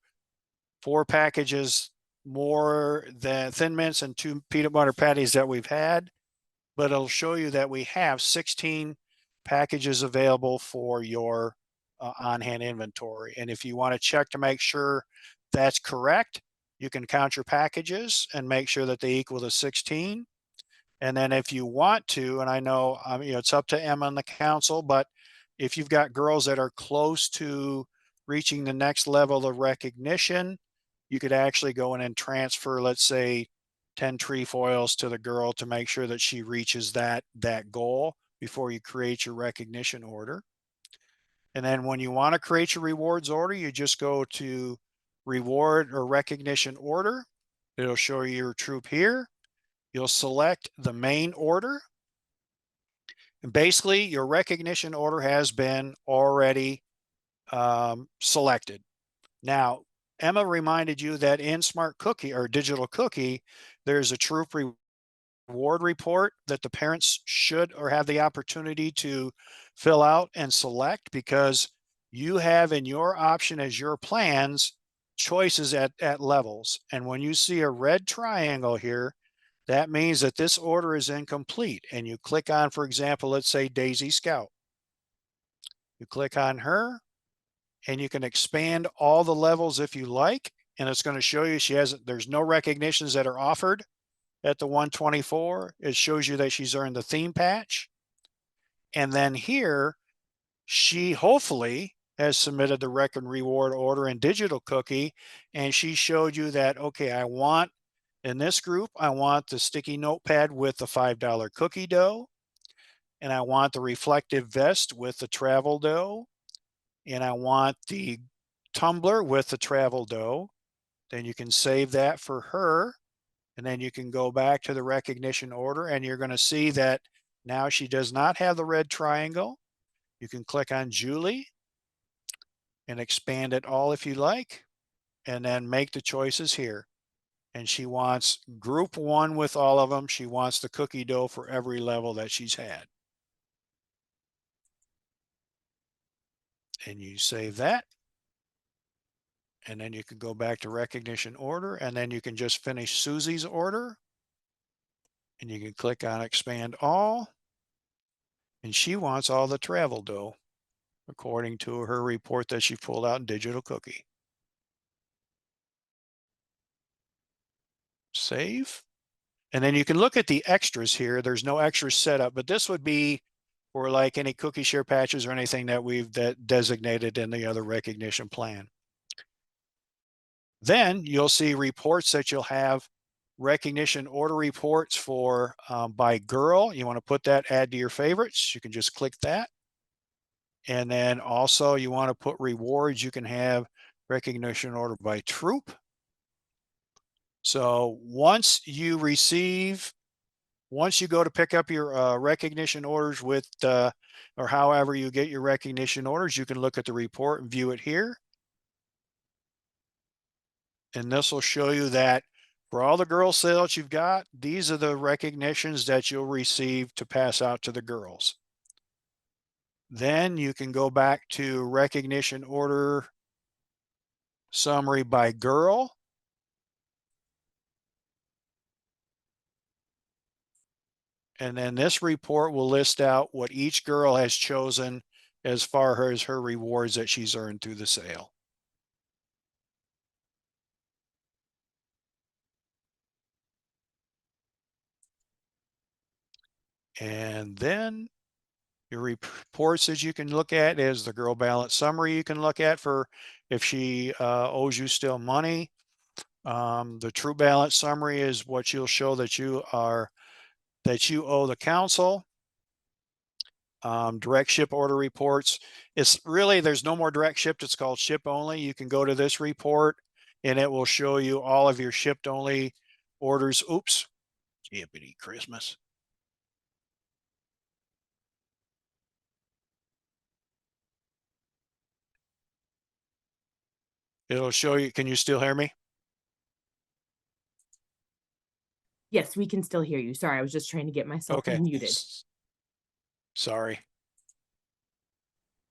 4 packages more than Thin Mints and 2 peanut butter patties that we've had. But it'll show you that we have 16 packages available for your on-hand inventory. And if you want to check to make sure that's correct, you can count your packages and make sure that they equal to 16. And then if you want to, and I know, it's up to Emma and the council, but if you've got girls that are close to reaching the next level of recognition, you could actually go in and transfer, let's say, 10 trefoils to the girl to make sure that she reaches that goal before you create your recognition order. And then when you want to create your rewards order, you just go to reward or recognition order. It'll show you your troop here. You'll select the main order. And basically, your recognition order has been already selected. Now, Emma reminded you that in Smart Cookie or Digital Cookie, there's a troop reward report that the parents should or have the opportunity to fill out and select, because you have in your option as your plans choices at levels. And when you see a red triangle here, that means that this order is incomplete. And you click on, for example, let's say Daisy Scout. You click on her and you can expand all the levels if you like. And it's going to show you there's no recognitions that are offered at the 124. It shows you that she's earned the theme patch. And then here, she hopefully has submitted the rec and reward order in Digital Cookie. And she showed you that, okay, in this group, I want the sticky notepad with the $5 cookie dough. And I want the reflective vest with the travel dough. And I want the tumbler with the travel dough. Then you can save that for her. And then you can go back to the recognition order and you're going to see that now she does not have the red triangle. You can click on Julie and expand it all if you like, and then make the choices here. And she wants group 1 with all of them. She wants the cookie dough for every level that she's had. And you save that. And then you can go back to recognition order, and then you can just finish Susie's order. And you can click on expand all. And she wants all the travel dough, according to her report that she pulled out in Digital Cookie. Save. And then you can look at the extras here. There's no extras set up, but this would be for like any cookie share patches or anything that we've designated in the other recognition plan. Then you'll see reports that you'll have recognition order reports for by girl. You want to put that, add to your favorites. You can just click that. And then also you want to put rewards. You can have recognition order by troop. So once you go to pick up your recognition orders with, or however you get your recognition orders, you can look at the report and view it here. And this will show you that for all the girl sales you've got, these are the recognitions that you'll receive to pass out to the girls. Then you can go back to recognition order summary by girl. And then this report will list out what each girl has chosen as far as her rewards that she's earned through the sale. And then your reports that you can look at is the girl balance summary you can look at for if she owes you still money. The true balance summary is what you'll show that you owe the council. Direct ship order reports. It's really, there's no more direct shipped. It's called ship only. You can go to this report and it will show you all of your shipped only orders. Oops. Jippity Christmas. It'll show you. Can you still hear me? Yes, we can still hear you. Sorry, I was just trying to get myself unmuted. Sorry.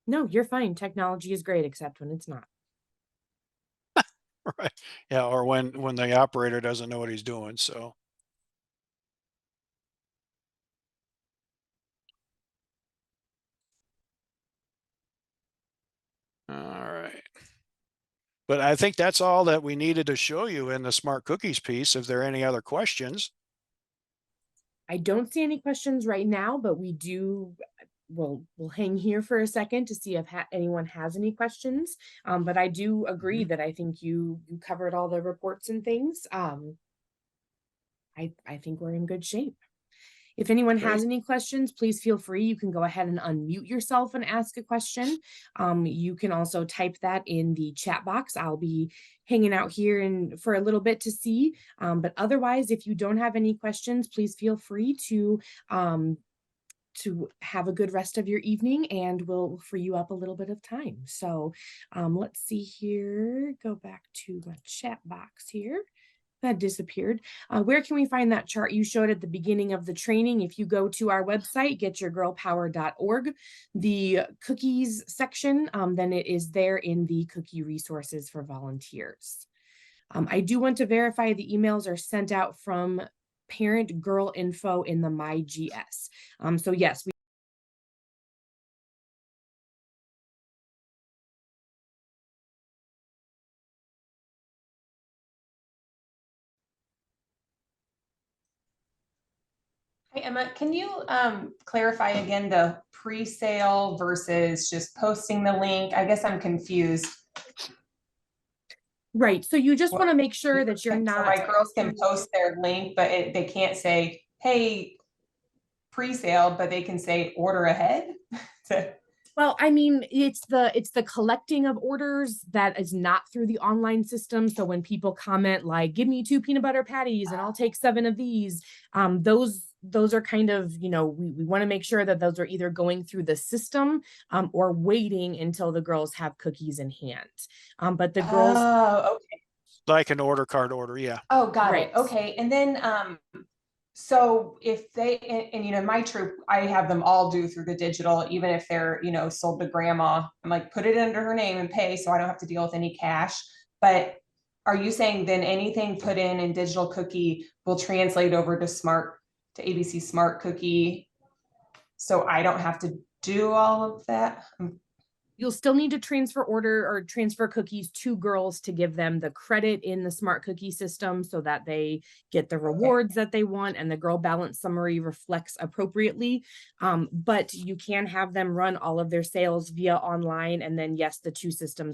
No, you're fine. Technology is great, except when it's not. Right. Yeah. Or when the operator doesn't know what he's doing. So. All right. But I think that's all that we needed to show you in the smart cookies piece. If there are any other questions. I don't see any questions right now, but we'll hang here for a second to see if anyone has any questions. But I do agree that I think you covered all the reports and things. I think we're in good shape. If anyone has any questions, please feel free. You can go ahead and unmute yourself and ask a question. You can also type that in the chat box. I'll be hanging out here for a little bit to see. But otherwise, if you don't have any questions, please feel free to have a good rest of your evening, and we'll free you up a little bit of time. So let's see here. Go back to my chat box here. That disappeared. Where can we find that chart you showed at the beginning of the training? If you go to our website, getyourgirlpower.org, the cookies section, then it is there in the cookie resources for volunteers. I do want to verify the emails are sent out from parent girl info in the MyGS. So yes, Hi, Emma, can you clarify again the pre-sale versus just posting the link? I guess I'm confused. Right. So you just want to make sure that you're not. So my girls can post their link, but they can't say, hey, pre-sale, but they can say order ahead. Well, I mean, it's the collecting of orders that is not through the online system. So when people comment like, give me 2 peanut butter patties and I'll take 7 of these, those are kind of, we want to make sure that those are either going through the system or waiting until the girls have cookies in hand. But the girls. Oh, okay. Like an order card order. Yeah. Oh, got Right. it. Okay. And then So if they, and you know, my troop, I have them all do through the digital, even if they're, you know, sold to grandma. I'm like, put it under her name and pay, so I don't have to deal with any cash. But are you saying then anything put in digital cookie will translate over to ABC Smart Cookie? So I don't have to do all of that? You'll still need to transfer order or transfer cookies to girls to give them the credit in the smart cookie system so that they get the rewards that they want and the girl balance summary reflects appropriately. But you can have them run all of their sales via online, and then yes, the two systems